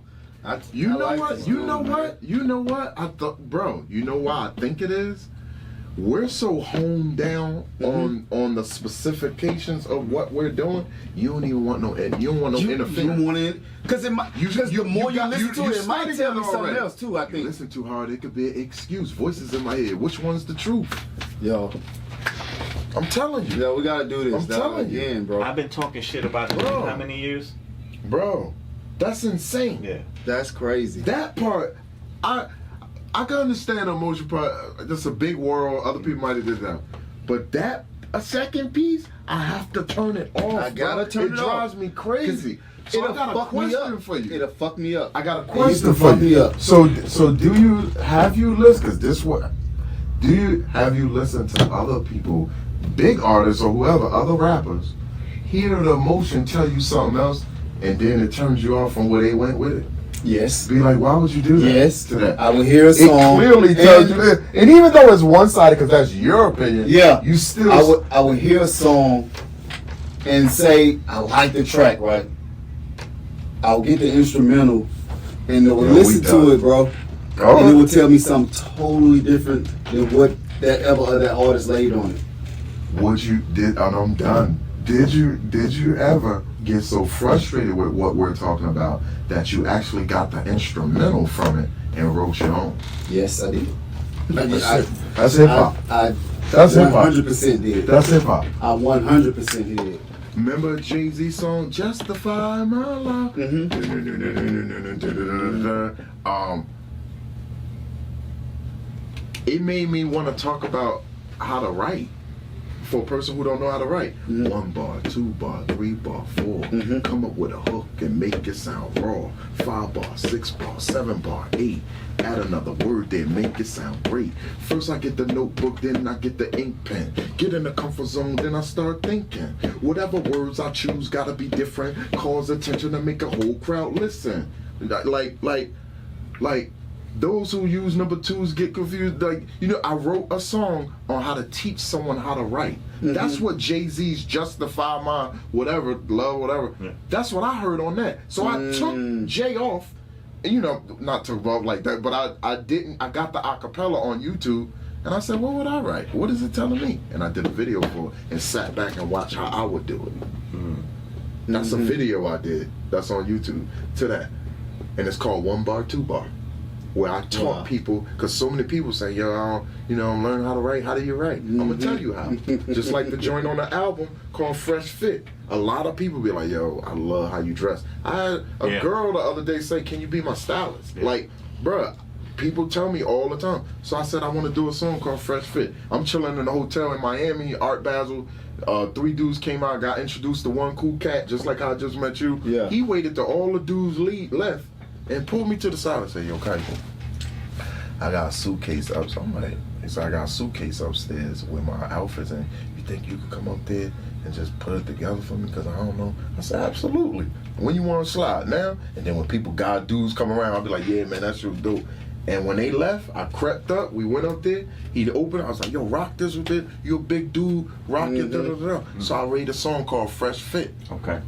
You know what? I thought, bro. You know why I think it is? We're so honed down on the specifications of what we're doing. You don't even want no. You don't want no interference. You want it because the more you listen to it, it might tell me something else too. I think. You listen too hard, it could be an excuse. Voices in my head. Which one's the truth? Yo, I'm telling you. Yo, we gotta do this. I'm telling you again, bro. I've been talking shit about this for how many years? Bro, that's insane. Yeah, that's crazy. That part, I can understand the emotion part. That's a big world. Other people might have did that, but that a second piece, I have to turn it off. I gotta turn it off. It drives me crazy. So I got a question for you. It'll fuck me up. I got a question for you. So have you listened? Because this what? Have you listened to other people, big artists or whoever, other rappers, hear the emotion tell you something else, and then it turns you off from where they went with it? Yes. Be like, why would you do that? Yes. To that? I would hear a song. It clearly tells you that. And even though it's one-sided, because that's your opinion, you still... I would hear a song and say, I like the track, right? I'll get the instrumental and I would listen to it, bro. And it would tell me something totally different than what that artist laid on it. And I'm done. Did you ever get so frustrated with what we're talking about that you actually got the instrumental from it and wrote your own? Yes, I did. That's hip hop. That's hip hop. 100% did. That's hip hop. I 100% did. Remember Jay-Z song "Justify My Love"? it made me want to talk about how to write. For a person who don't know how to write, 1 bar, 2 bar, 3 bar, 4. Come up with a hook and make it sound raw. 5 bar, 6 bar, 7 bar, 8. Add another word there, make it sound great. First I get the notebook, then I get the ink pen. Get in the comfort zone, then I start thinking. Whatever words I choose gotta be different. Cause attention to make a whole crowd listen. Like those who use number 2s get confused. Like, I wrote a song on how to teach someone how to write. That's what Jay-Z's Justify My Whatever, Love, whatever. Yeah. That's what I heard on that. So I took Jay off, not to vote like that, but I got the acapella on YouTube, and I said, what would I write? What is it telling me? And I did a video for it and sat back and watched how I would do it. That's a video I did. That's on YouTube to that. And it's called 1 bar, 2 bar. Where I taught people, because so many people say, yo, I'm learning how to write. How do you write? I'm going to tell you how. Just like the joint on the album called Fresh Fit. A lot of people be like, yo, I love how you dress. I had a girl the other day say, can you be my stylist? Yeah. Like, bruh, people tell me all the time. So I said, I want to do a song called Fresh Fit. I'm chilling in a hotel in Miami, Art Basel. 3 dudes came out, got introduced to one cool cat, just like how I just met you. Yeah. He waited till all the dudes left and pulled me to the side and said, yo, Kai, I got a suitcase up. So I'm like, I got a suitcase upstairs with my outfits in. You think you could come up there and just put it together for me? Because I don't know. I said, absolutely. When you want to slide now? And then when dudes come around, I'll be like, yeah, man, that's what dope. And when they left, I crept up. We went up there. He'd open it. I was like, yo, rock this with it. You a big dude. Rock it. Da, da, da. So I made a song called Fresh Fit. Okay.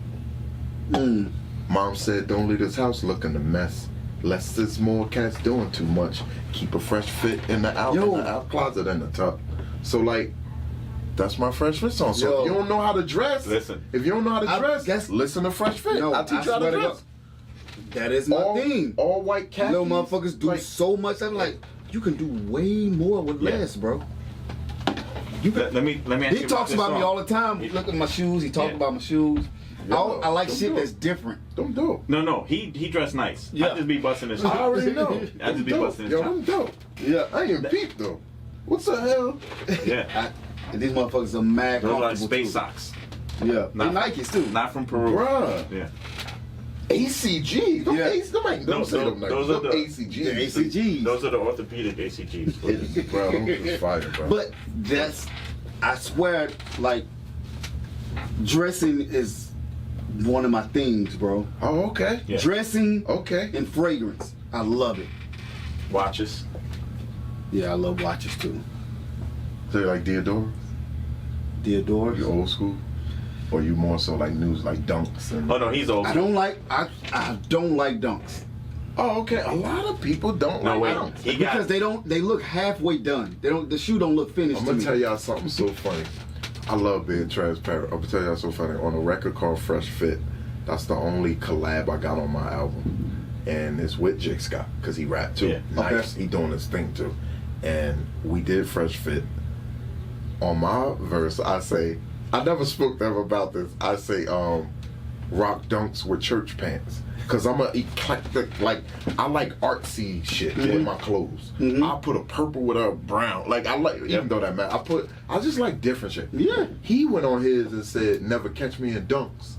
Mom said, don't leave this house looking a mess. Less is more, cats doing too much. Keep a fresh fit in the out closet and the tuck. So like, that's my Fresh Fit song. So if you don't know how to dress, listen. If you don't know how to dress, listen to Fresh Fit. I'll teach you how to dress. That is my thing. All white khakis. Little motherfuckers do so much. I'm like, you can do way more with less, bro. Let me ask he talks about me all the time. Look at my shoes. He talks about my shoes. I like shit that's different. Don't do it. No, he dressed nice. I just be busting his I already know. I just be busting his I'm dope. Yeah, I ain't peep though. What the hell? Yeah. These motherfuckers are mad. Those are space socks. Yeah. Not Nikes too. Not from Peru. Bruh. Yeah. ACG. Don't say them those are the ACGs. The ACGs. Those are the orthopedic ACGs. Bro, those is fire, bro. But I swear, like, dressing is one of my things, bro. Oh, okay. Yeah. Dressing, okay, and fragrance. I love it. Watches. Yeah, I love watches too. So you like Diodora? Diodora? You old school? Or you more so like news, like dunks? And oh no, he's old school. I don't like dunks. Oh, okay. A lot of people don't like dunks because they look halfway done. The shoe don't look finished. I'm gonna tell y'all something so funny. I love being transparent. I'm gonna tell y'all so funny. On a record called Fresh Fit, that's the only collab I got on my album, and it's with Jake Scott because he rapped too. Yeah. Nice. He doing his thing too, and we did Fresh Fit. On my verse, I say, I never spoke to him about this. I say, rock dunks with church pants. Cause I'm a eclectic, like I like artsy shit with my clothes. I put a purple with a brown, like I like, even though that matter. I just like different shit. Yeah. He went on his and said, "Never catch me in dunks."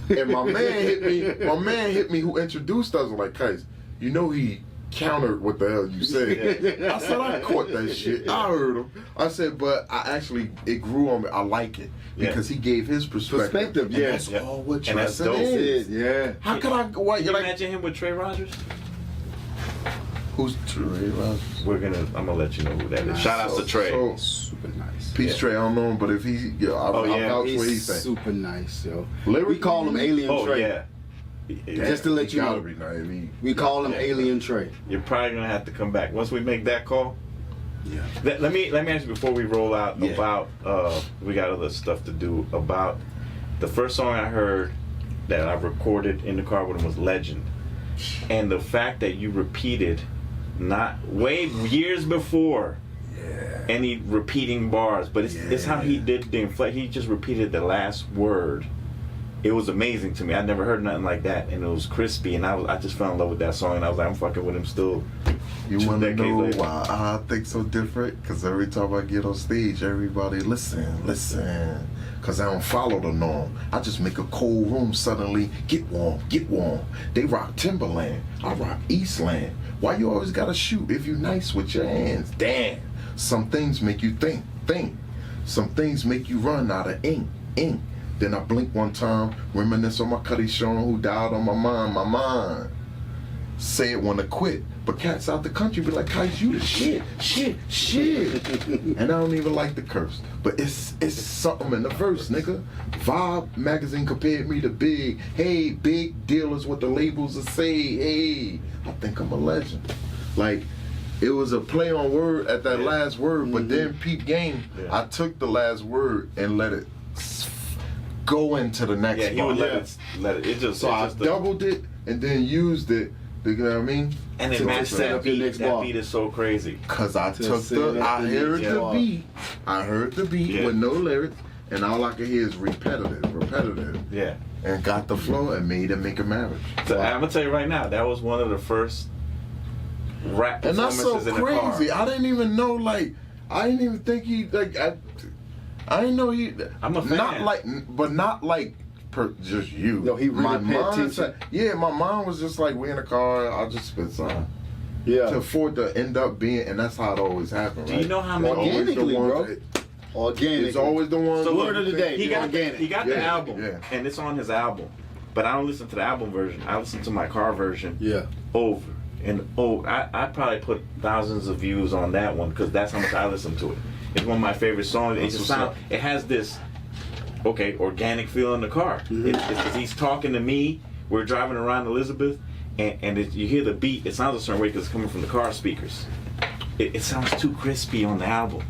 And my man hit me. Who introduced us was like, "Guys, you know he countered what the hell you said." I said, I caught that shit. I heard him. I said, but it grew on me. I like it. Because he gave his perspective. And that's all what dressing is. Yeah. How can I go? Can you imagine him with Trey Rogers? Who's Trey Rogers? I'm gonna let you know who that is. Shout out to Trey. Super nice. Peace Trey, I don't know him, but if he, I'll vouch what he's saying. Super nice, yo. We call him Alien Trey. Yeah. Just to let you know, we call him Alien Trey. You're probably gonna have to come back once we make that call. Yeah. Let me ask you before we roll out about we got other stuff to do about the first song I heard that I recorded in the car with him was Legend, and the fact that you repeated not way years before any repeating bars, but it's how he did the inflect. He just repeated the last word it was amazing to me. I never heard nothing like that, and it was crispy, and I just fell in love with that song, and I was like, I'm fucking with him still. You want to know why I think so different? Because every time I get on stage, everybody listen. Because I don't follow the norm. I just make a cold room suddenly get warm. They rock Timberland. I rock Eastland. Why you always got to shoot if you nice with your hands? Damn. Some things make you think. Some things make you run out of ink. Then I blink one time, reminisce on my Cuddy Sean who died on my mind. Say it wanna quit, but cats out the country be like, KICE, you the shit. And I don't even like the curse, but it's something in the verse, nigga. Vibe magazine compared me to Big. Hey, big deal is what the labels will say. Hey, I think I'm a legend. Like, it was a play on word at that last word, but then peep game, I took the last word and let it go into the next he would let it just. So I doubled it and then used it. You know what I mean? And it matched that beat. That beat is so crazy. Cause I heard the beat. I heard the beat with no lyrics, and all I could hear is repetitive. Yeah. And got the flow and made it make a marriage. So I'm gonna tell you right now, that was one of the first rap performances in the car. And that's so crazy. I didn't even know. Like, I didn't even think he like. I didn't know he. I'm a fan. Not like just you. No, he really paid attention. My mom was just like, we in the car, I'll just spit something. Yeah. For it to end up being, and that's how it always happens. Do you know how many? Organically, bro. Organic. It's always the one. So word of the day. He got the album, and it's on his album. But I don't listen to the album version. I listen to my car version. Yeah. Over and over. I probably put thousands of views on that one because that's how much I listen to it. It's one of my favorite songs. It has this organic feel in the car. It's he's talking to me. We're driving around Elizabeth, and you hear the beat. It sounds a certain way because it's coming from the car speakers. It sounds too crispy on the album.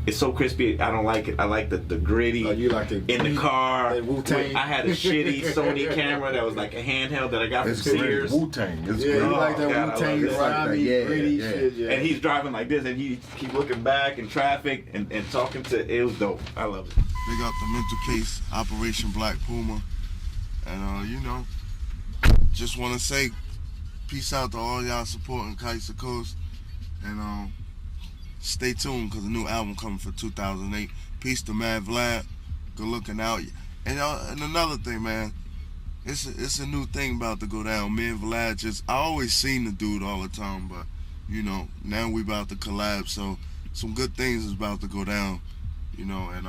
It's so crispy, I don't like it. I like the gritty you like the in the car. Wu-Tang. I had a shitty Sony camera that was like a handheld that I got from Sears. Wu-Tang. It's Yeah, great. you like that Wu-Tang grimy, gritty yeah. shit. Yeah. And he's driving like this, and he keep looking back in traffic and talking to. It was dope. I love it. Big up the mental case, Operation Black Puma, and just want to say peace out to all y'all supporting KICE of Course, and stay tuned because the new album coming for 2008. Peace to Mad Vlad, good looking out. And another thing, man, it's a new thing about to go down. Me and Vlad I always seen the dude all the time, but now we about to collab, so some good things is about to go down, and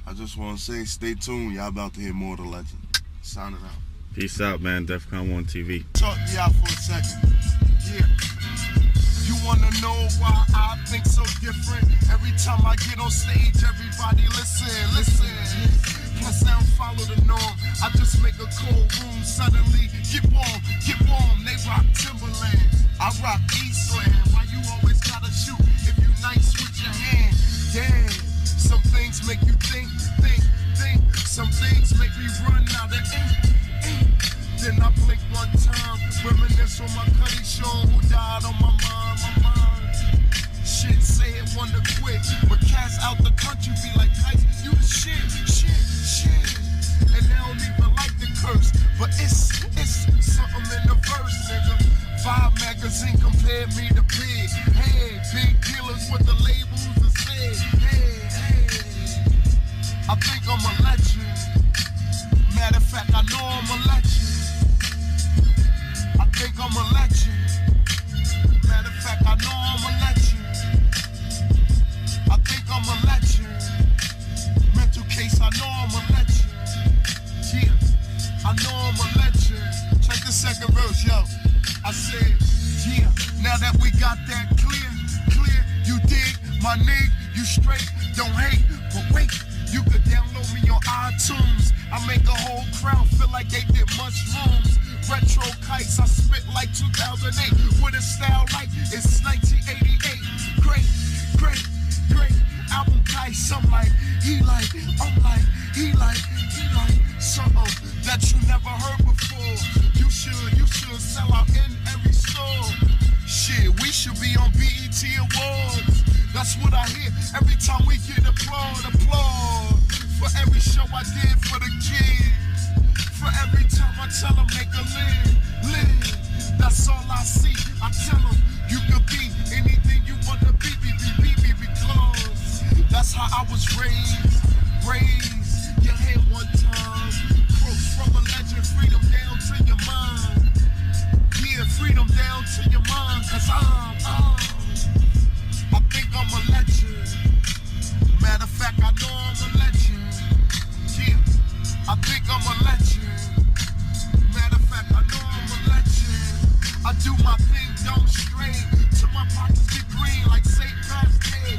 I just want to say stay tuned. Y'all about to hear more of the legend. Signing out. Peace out, man. DEFCON 1 TV. Talk to y'all for a second. Yeah. You wanna know why I think so different? Every time I get on stage, everybody listen. Plus I don't follow the norm. I just make a cold room suddenly get warm. They rock Timberland, I rock Eastland. Why you always gotta shoot if you nice with your hand? Damn, some things make you think. Some things make me run out of ink. Then I blink one time, reminisce on my Cuddy Sean who died on my mind. Shit, say it wanna quit, but cats out the country be like, KICE, you the shit. And they don't even like the curse, but it's something in the verse, nigga. Vibe magazine compared me to Big. Hey, big dealers with the labels to say. Hey, I think I'm a legend. Matter of fact, I know I'm a legend. I think I'm a legend. Matter of fact, I know I'm a legend. I think I'm a legend. Mental case, I know I'm a legend. Yeah, I know I'm a legend. Check the second verse, yo. I said, yeah, now that we got that clear, you dig, my nigga, you straight, don't hate, but wait, you could download me on iTunes. I make a whole crowd feel like they did mushrooms. Retro KICE, I spit like 2008 with a style like it's 1988. Great. Album KICE, I'm like, he like something that you never heard before. You should sell out in every store. Shit, we should be on BET Awards. That's what I hear every time we get applause for every show I did for the kids. for every time I tell them they can live. That's all I see. I tell them you can be anything you wanna be, because that's how I was raised. Your head one time, quotes from a legend, freedom down to your mind. Yeah, freedom down to your mind, cause I think I'm a legend. Matter of fact, I know I'm a legend. Yeah, I think I'm a legend. Matter of fact, I know I'm a legend. I do my thing, don't stray. Till my pockets get green like St. Pat's Day.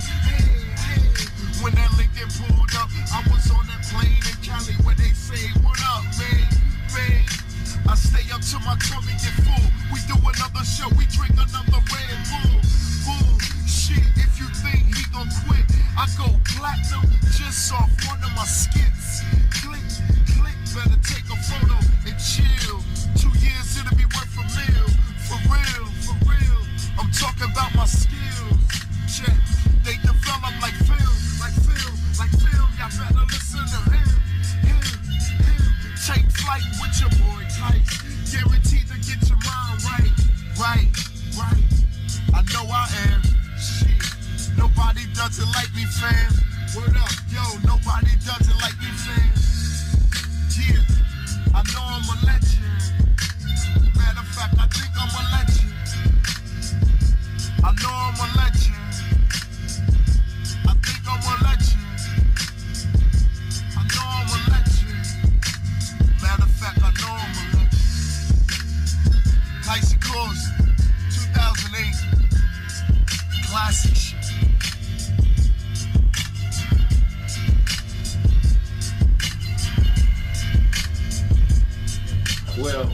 Hey. When that Lincoln pulled up, I was on that plane in Cali where they say, what up, man? I stay up till my tummy get full. We do another show, we drink another Red Bull. Shit, if you think he gon' quit, I go platinum just off one of my skits. Click, better take a photo and chill. 2 years it'll be worth a meal. For real, I'm talking about my skills. Check, they develop like film. Y'all better listen to him. Take flight with your boy KICE. Guaranteed to get your mind right. I know I am. Shit, nobody does it like me, fam. Word up, yo, nobody does it like me, fam. Yeah, I know I'm a legend. Matter of fact, I think I'm a legend. I know I'm a legend. I think I'm a legend. I know I'm a legend. Matter of fact, I know I'm a legend. KICE of Course, 2008. Classic shit. Well,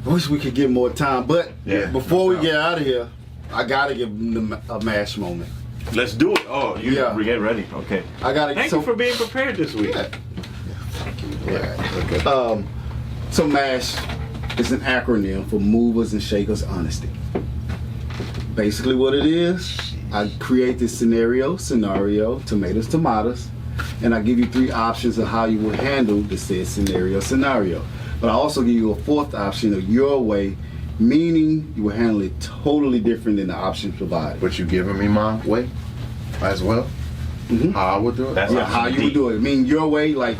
I wish we could get more time, but before we get out of here, I gotta give them a M.A.S.H moment. Let's do it. Oh, you get ready. Okay. I gotta. Thank you for being prepared this week. Okay. So M.A.S.H is an acronym for Movers and Shakers Honesty. Basically, what it is, I create this scenario, tomatoes, and I give you 3 options of how you will handle the said scenario. But I also give you a 4th option of your way, meaning you will handle it totally different than the options provided. But you giving me my way as well? Mm-hmm. How I would do it? That's how you would do it. I mean, your way, like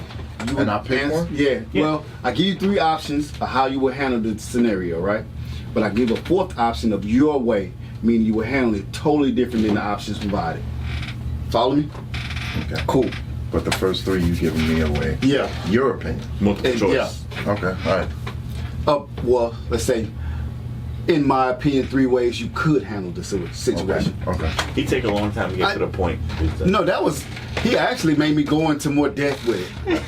you and I pick one? Yeah. Well, I give you 3 options of how you would handle the scenario, right? But I give a 4th option of your way, meaning you will handle it totally different than the options provided. Follow me? Okay. Cool. But the first 3 you giving me away. Yeah. Your opinion. Multiple choice. Yeah. Okay. All right. Well, let's say, in my opinion, 3 ways you could handle the situation. Okay. He take a long time to get to the point. No, he actually made me go into more depth with it.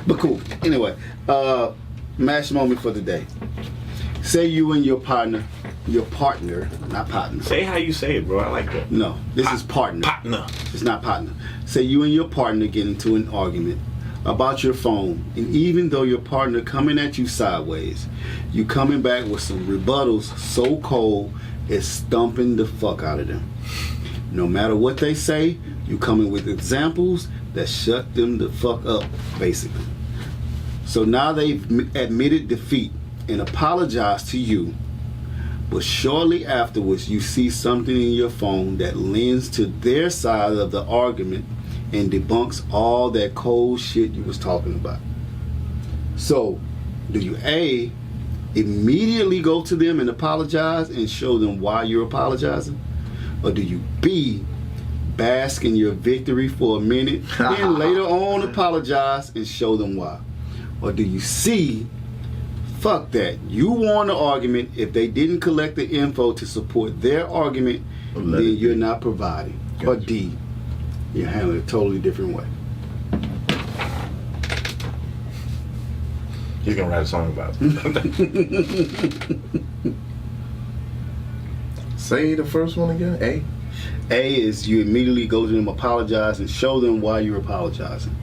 But cool. Anyway, M.A.S.H moment for the day. Say you and your partner, not partner. Say how you say it, bro. I like that. No, this is partner. Partner. It's not partner. Say you and your partner get into an argument about your phone, and even though your partner coming at you sideways, you coming back with some rebuttals so cold it's stumping the fuck out of them. No matter what they say, you coming with examples that shut them the fuck up, basically. So now they've admitted defeat and apologized to you, but shortly afterwards you see something in your phone that lends to their side of the argument and debunks all that cold shit you was talking about. So, do you A, immediately go to them and apologize and show them why you're apologizing? Or do you B, bask in your victory for a minute, then later on apologize and show them why? Or do you C, fuck that, you won the argument, if they didn't collect the info to support their argument, then you're not providing? Or D, you handle it a totally different way. He's gonna write a song about it. Say the first one again. A. A is you immediately go to them, apologize, and show them why you're apologizing.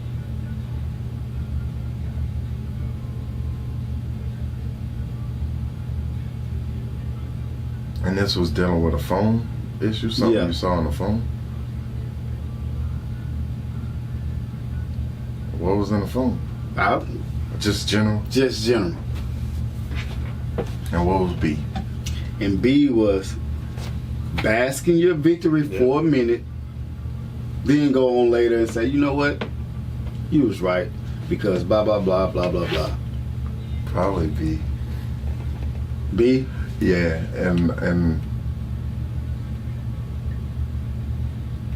And this was dealing with a phone issue, something you saw on the phone? What was in the phone? Just general. Just general. And what was B? And B was bask in your victory for a minute, then go on later and say, you know what? You was right because blah blah blah blah blah blah. Probably B. B? Yeah, and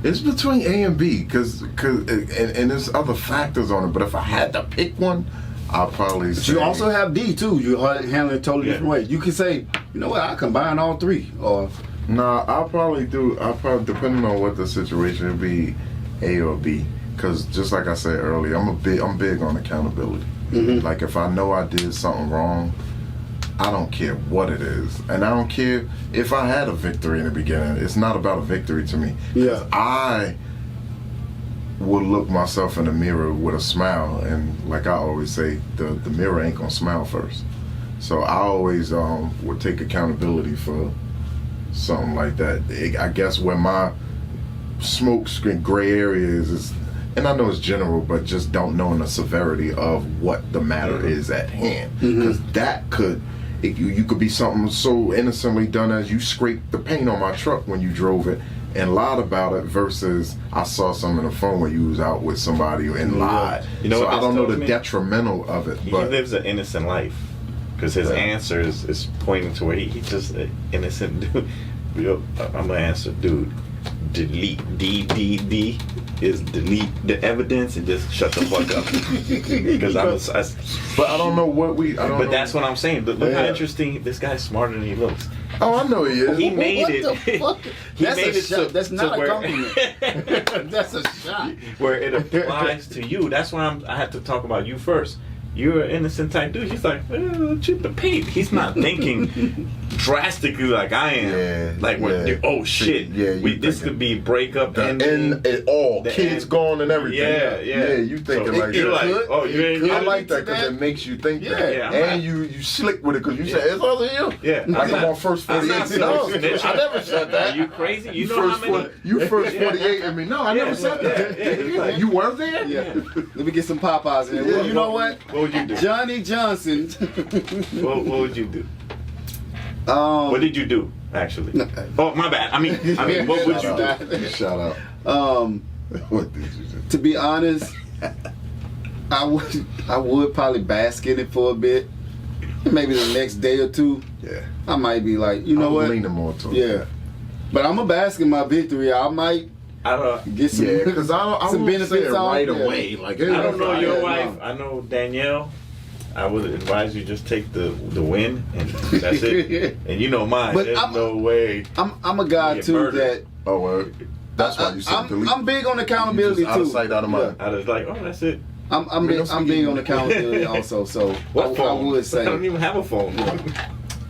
it's between A and B because and there's other factors on it. But if I had to pick one, I'll probably say. But you also have D too. You handle it totally different ways. You can say, you know what? I combine all three. Or nah, I'll probably depending on what the situation would be, A or B. Because just like I said earlier, I'm big on accountability. Mm-hmm. Like if I know I did something wrong, I don't care what it is, and I don't care if I had a victory in the beginning. It's not about a victory to me. Yeah. I would look myself in the mirror with a smile, and like I always say, the mirror ain't gonna smile first. So I always would take accountability for something like that. I guess where my smoke screen gray area is, and I know it's general, but just don't know the severity of what the matter is at hand, because that could. You could be something so innocently done as you scraped the paint on my truck when you drove it and lied about it versus I saw something on the phone when you was out with somebody and lied. You know so what I don't know tells the me? detrimental of it. He But lives an innocent life because his answer is pointing to where he just an innocent dude. I'm gonna answer, dude. Delete D is delete the evidence and just shut the fuck up. Because but I don't know what we. I don't but know. that's what I'm saying. Look how interesting this guy's smarter than he looks. Oh, I know he is. He made what it. the fuck? He That's made a it shot. to, That's not to a where, compliment. That's a shot. where it applies to you. That's why I had to talk about you first. You're an innocent type dude. He's like, chip the paint. He's not thinking drastically like I am. Yeah, like when oh shit. Yeah, this could be breakup the and end it all. the Kids end. gone and everything. Yeah. You thinking So like you're that. like, oh, you ain't I good? like that because it makes you think that. Yeah, I'm and not- you slick with it because you say it's other you. Yeah, Like I'm not- on first I'm 48. not No, snitching. I never said that. Are you crazy? You know how many? You first 48 and me. No, I never said that. Yeah. You weren't there? Yeah. Let me get some Popeyes in there. Well, you know what? What would you do? Johnny Johnson. What would you do? Um, What did you do actually? Oh, my bad. I mean, what would you do? Shout out. What did you do? To be honest, I would probably bask in it for a bit. Maybe the next day or two, Yeah. I might be like, you know what? Leaning more to it. Yeah. But I'm a bask in my victory. I might I don't. get some, Yeah, because I some won't say it benefits on right there. away. Like, I don't know your Yeah, wife. no. I know Danielle. I would advise you just take the win and that's it. And you know mine. But There's I'm- no way. I'm a guy Get too murdered. that Oh, well, that's why you said delete. I'm big on accountability You just out too. of sight, out of mind. I was like, oh, that's it. I'm big on accountability also. So What I phone? would I say don't even have a phone.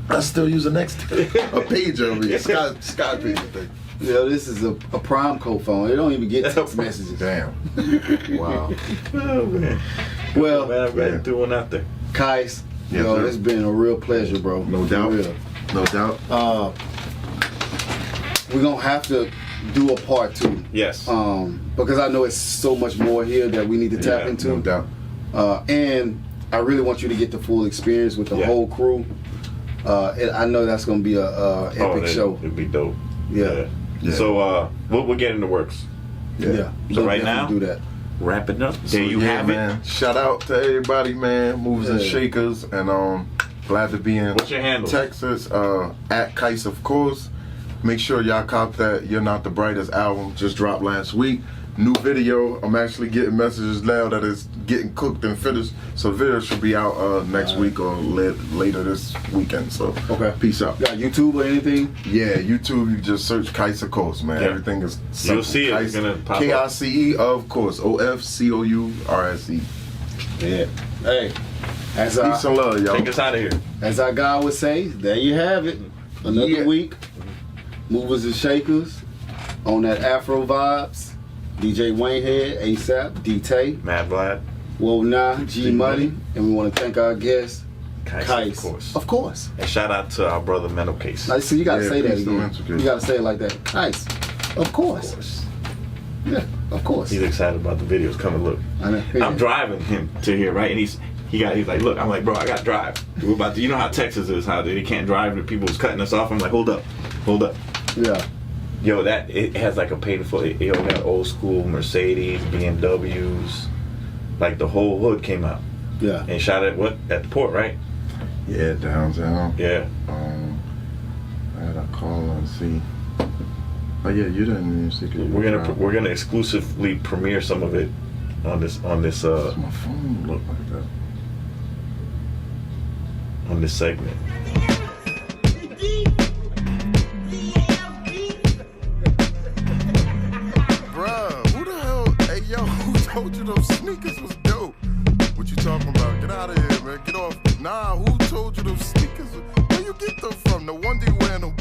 I still use a page over here. Sky page thing. this is a prime code phone. It don't even get text messages. Damn. Wow. Oh man. Well, Man, I'm glad to do one out there. KICE, Yes, yo, sir. it's been a real pleasure, bro. No For doubt. real. No doubt. We're gonna have to do a part 2. Yes. Because I know it's so much more here that we need to tap Yeah, into. No doubt. And I really want you to get the full experience with the Yeah. whole crew. I know that's gonna be a epic show. It'd be dope. Yeah. Yeah. So we'll get in the works. Yeah. So right Definitely now, do that. Wrapping up. So, There you yeah, have man. it. Shout out to everybody, man. Movers and Yeah. shakers, and glad to be in What's your handle? Texas. At KICE of Course. Make sure y'all cop that You're Not the Brightest album. Just dropped last week. New video. I'm actually getting messages now that it's getting cooked and finished. So the video should be out next week or later this weekend. So Okay. peace out. Got YouTube or anything? Yeah, YouTube. You just search KICE of Course, man. Yeah. Everything is You'll see it. It's KICE, gonna pop up. KICE of Course. OFCOURSE. Yeah. Hey, as Peace and love, y'all. Take us out of here. as our guy would say, there you have it. Another Yeah. week. Movers and shakers on that Afro vibes. DJ Waynehead, ASAP, D-Tay, Mad Vlad. Whoa Nah, G G Money, Money. and we want to thank our guests, KICE, KICE. of course. Of course. And shout out to our brother Mental Case. Like, so you gotta Yeah, say that peace to again. Mental Case. You gotta say it like that. KICE. Of course. Yeah, of course. He's excited about the videos. Come and look. I know. I'm driving him to here, right? And He's like, look, I'm like, bro, I got to drive. We're about to, you know how Texas is, how they can't drive and people was cutting us off. I'm like, hold up. Yeah. Yo, it has like a painful, it got old school Mercedes, BMWs, like the whole hood came out. Yeah. And shot at the port, right? Yeah, downtown. Yeah. I had to call and see. Oh yeah, you didn't even see. We're gonna exclusively premiere some of it on this. Does my phone look like that? On this segment. Bruh, who the hell? Hey yo, who told you those sneakers was dope? What you talking about? Get out of here, man. Get off. Nah, who told you those sneakers? Where you get them from? No wonder you wearing them.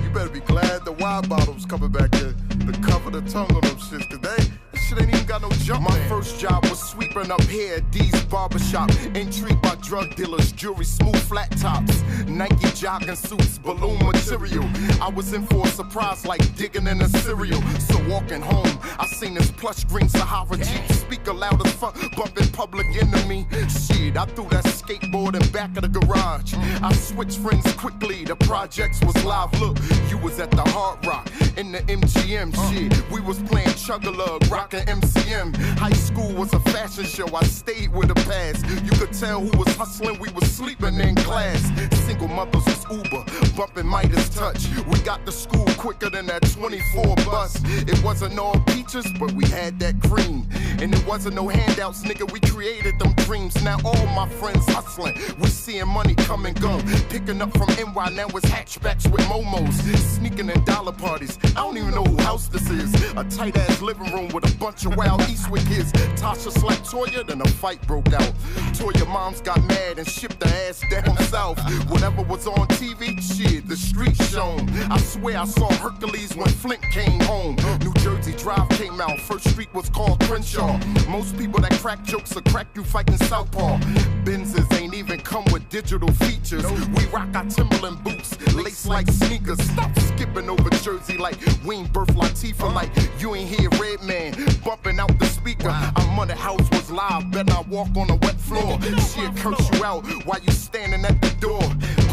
You better be glad the wide bottoms coming back in. To cover the tongue on them shits today. This shit ain't even got no jump. My first job was sweeping up here at D's barbershop. Intrigued by drug dealers, jewelry, smooth flat tops, Nike jogging suits, balloon material. I was in for a surprise like digging in a cereal. So walking home, I seen this plush green Sahara Jeep. Speaker loud as fuck, bumping Public Enemy. Shit, I threw that skateboard in back of the garage. I switched friends quickly, the projects was live. Look, you was at the Hard Rock in the MGM shit. We was playing Chug-a-Lug, rocking MCM. High school was a fashion show, I stayed with a pass. You could tell who was hustling, we was sleeping in class. Single mothers was Uber, bumping Midas Touch. We got to school quicker than that 24 bus. It wasn't all peaches, but we had that cream. And it wasn't no handouts, nigga, we created them dreams. Now all my friends hustling, we seeing money come and go. Picking up from NY, now it's hatchbacks with Momos. Sneaking in dollar parties, I don't even know who house this is. A tight ass living room with a bunch of wild Eastwood kids. Tasha slapped Toya, then a fight broke out. Toya moms got mad and shipped her ass down south. Whatever was on TV, shit, the street shown. I swear I saw Hercules when Flint came home. New Jersey Drive came out, First Street was called Crenshaw. Most people that crack jokes will crack you fighting Southpaw. Benzes ain't even come with digital features. We rock our Timberland boots, lace like sneakers. Stop skipping over Jersey like we ain't birth Latifah. Like you ain't hear Redman bumping out the speaker. I'm on the house was live, better not walk on the wet floor. She'll curse you out while you standing at the door.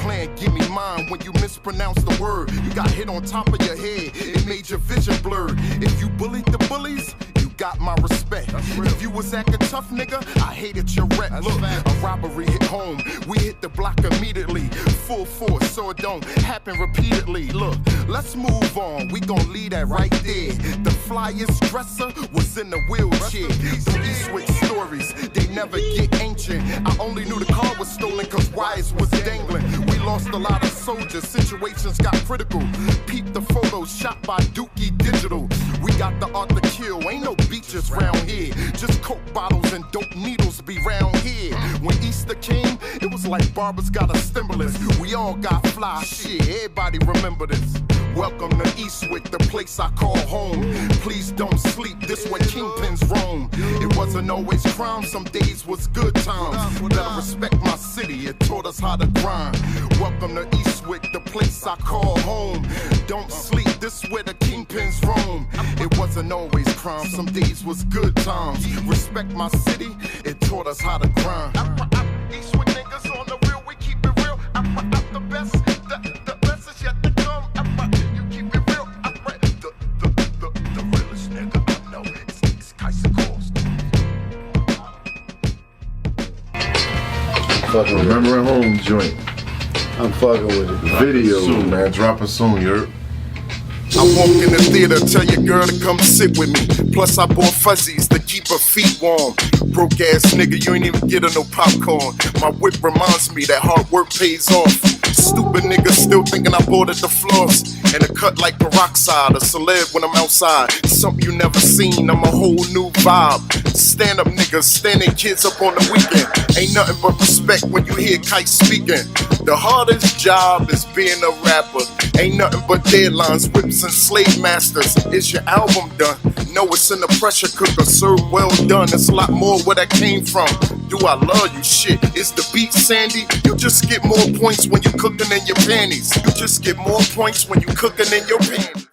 Plan, give me mine when you mispronounce the word. You got hit on top of your head, it made your vision blurred. If you bullied the bullies, got my respect. If you was acting tough, nigga, I hated your rep. Look, a robbery hit home. We hit the block immediately. Full force, so it don't happen repeatedly. Look, let's move on. We gon' leave that right there. The flyest dresser was in the wheelchair. Eastwick stories, they never get ancient. I only knew the car was stolen cause wires was dangling. We lost a lot of soldiers, situations got critical. Peep the photos shot by Dookie Digital. We got the art to kill, ain't no beaches round here. Just coke bottles and dope needles be round here. When Easter came, it was like barbers got a stimulus. We all got fly shit, everybody remember this. Welcome to Eastwick, the place I call home. Please don't sleep, this where kingpins roam. It wasn't always crime, some days was good times. Better respect my city, it taught us how to grind. Welcome to Eastwick, the place I call home. Don't sleep, this where the kingpins roam. It wasn't always crime, some days was good times. Respect my city, it taught us how to grind. Eastwick niggas on the real, we keep it real. I'm the best, the best is yet to come. You keep it real, the realest nigga I know. It's KICE of Course. Remember at home joint. I'm fucking with it. Video soon, man. Dropping soon, you're. I walk in the theater, tell your girl to come sit with me. Plus I bought fuzzies to keep her feet warm. Broke ass nigga, you ain't even get her no popcorn. My whip reminds me that hard work pays off. Stupid nigga still thinking I bought at the floss. And a cut like peroxide, a celeb when I'm outside. Something you never seen, I'm a whole new vibe. Stand up niggas, standing kids up on the weekend. Ain't nothing but respect when you hear KICE speaking. The hardest job is being a rapper. Ain't nothing but deadlines, whips and slave masters. Is your album done? No, it's in the pressure cooker, served well done. It's a lot more where that came from. Do I love you? Shit, is the beat sandy? You just get more points when you cooking in your panties. You just get more points when you cooking in your panties.